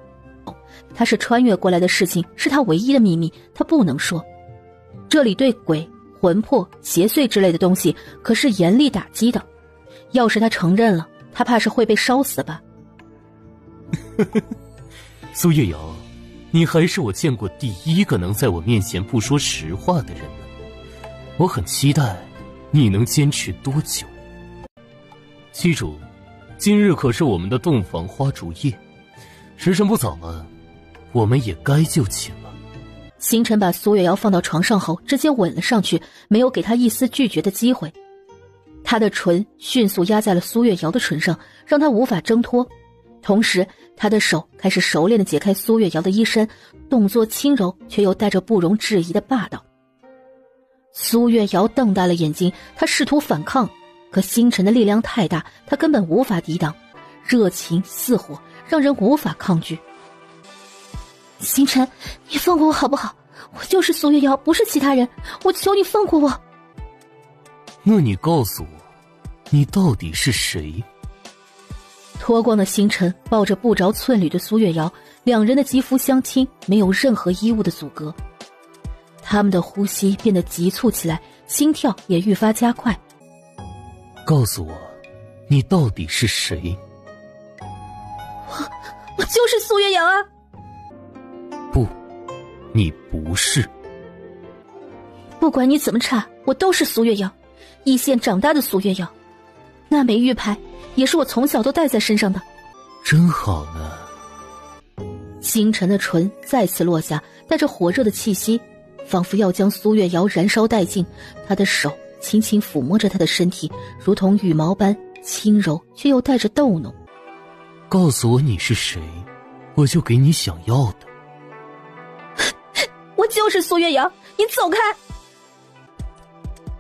他是穿越过来的事情是他唯一的秘密，他不能说。这里对鬼、魂魄、邪祟之类的东西可是严厉打击的，要是他承认了，他怕是会被烧死吧。苏月瑶，你还是我见过第一个能在我面前不说实话的人呢。我很期待你能坚持多久。记住，今日可是我们的洞房花烛夜，时辰不早了，我们也该就寝了。星辰把苏月瑶放到床上后，直接吻了上去，没有给他一丝拒绝的机会。他的唇迅速压在了苏月瑶的唇上，让她无法挣脱。同时，他的手开始熟练地解开苏月瑶的衣衫，动作轻柔却又带着不容置疑的霸道。苏月瑶瞪大了眼睛，她试图反抗，可星辰的力量太大，她根本无法抵挡，热情似火，让人无法抗拒。星辰，你放过我好不好？我就是苏月瑶，不是其他人，我求你放过我。那你告诉我，你到底是谁？脱光的星辰抱着不着寸缕的苏月瑶，两人的肌肤相亲，没有任何衣物的阻隔。他们的呼吸变得急促起来，心跳也愈发加快。告诉我，你到底是谁？我就是苏月瑶啊！不，你不是。不管你怎么查，我都是苏月瑶，一线长大的苏月瑶。那枚玉牌也是我从小都带在身上的。真好呢。星辰的唇再次落下，带着火热的气息，仿佛要将苏月瑶燃烧殆尽。他的手轻轻抚摸着她的身体，如同羽毛般轻柔，却又带着逗弄。告诉我你是谁，我就给你想要的。我就是苏月瑶，你走开！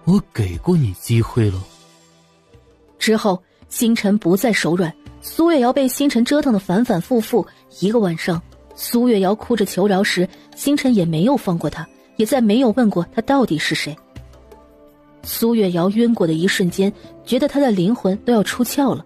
我给过你机会了。之后，星辰不再手软，苏月瑶被星辰折腾得反反复复。一个晚上，苏月瑶哭着求饶时，星辰也没有放过她，也再没有问过她到底是谁。苏月瑶晕过的一瞬间，觉得她的灵魂都要出窍了。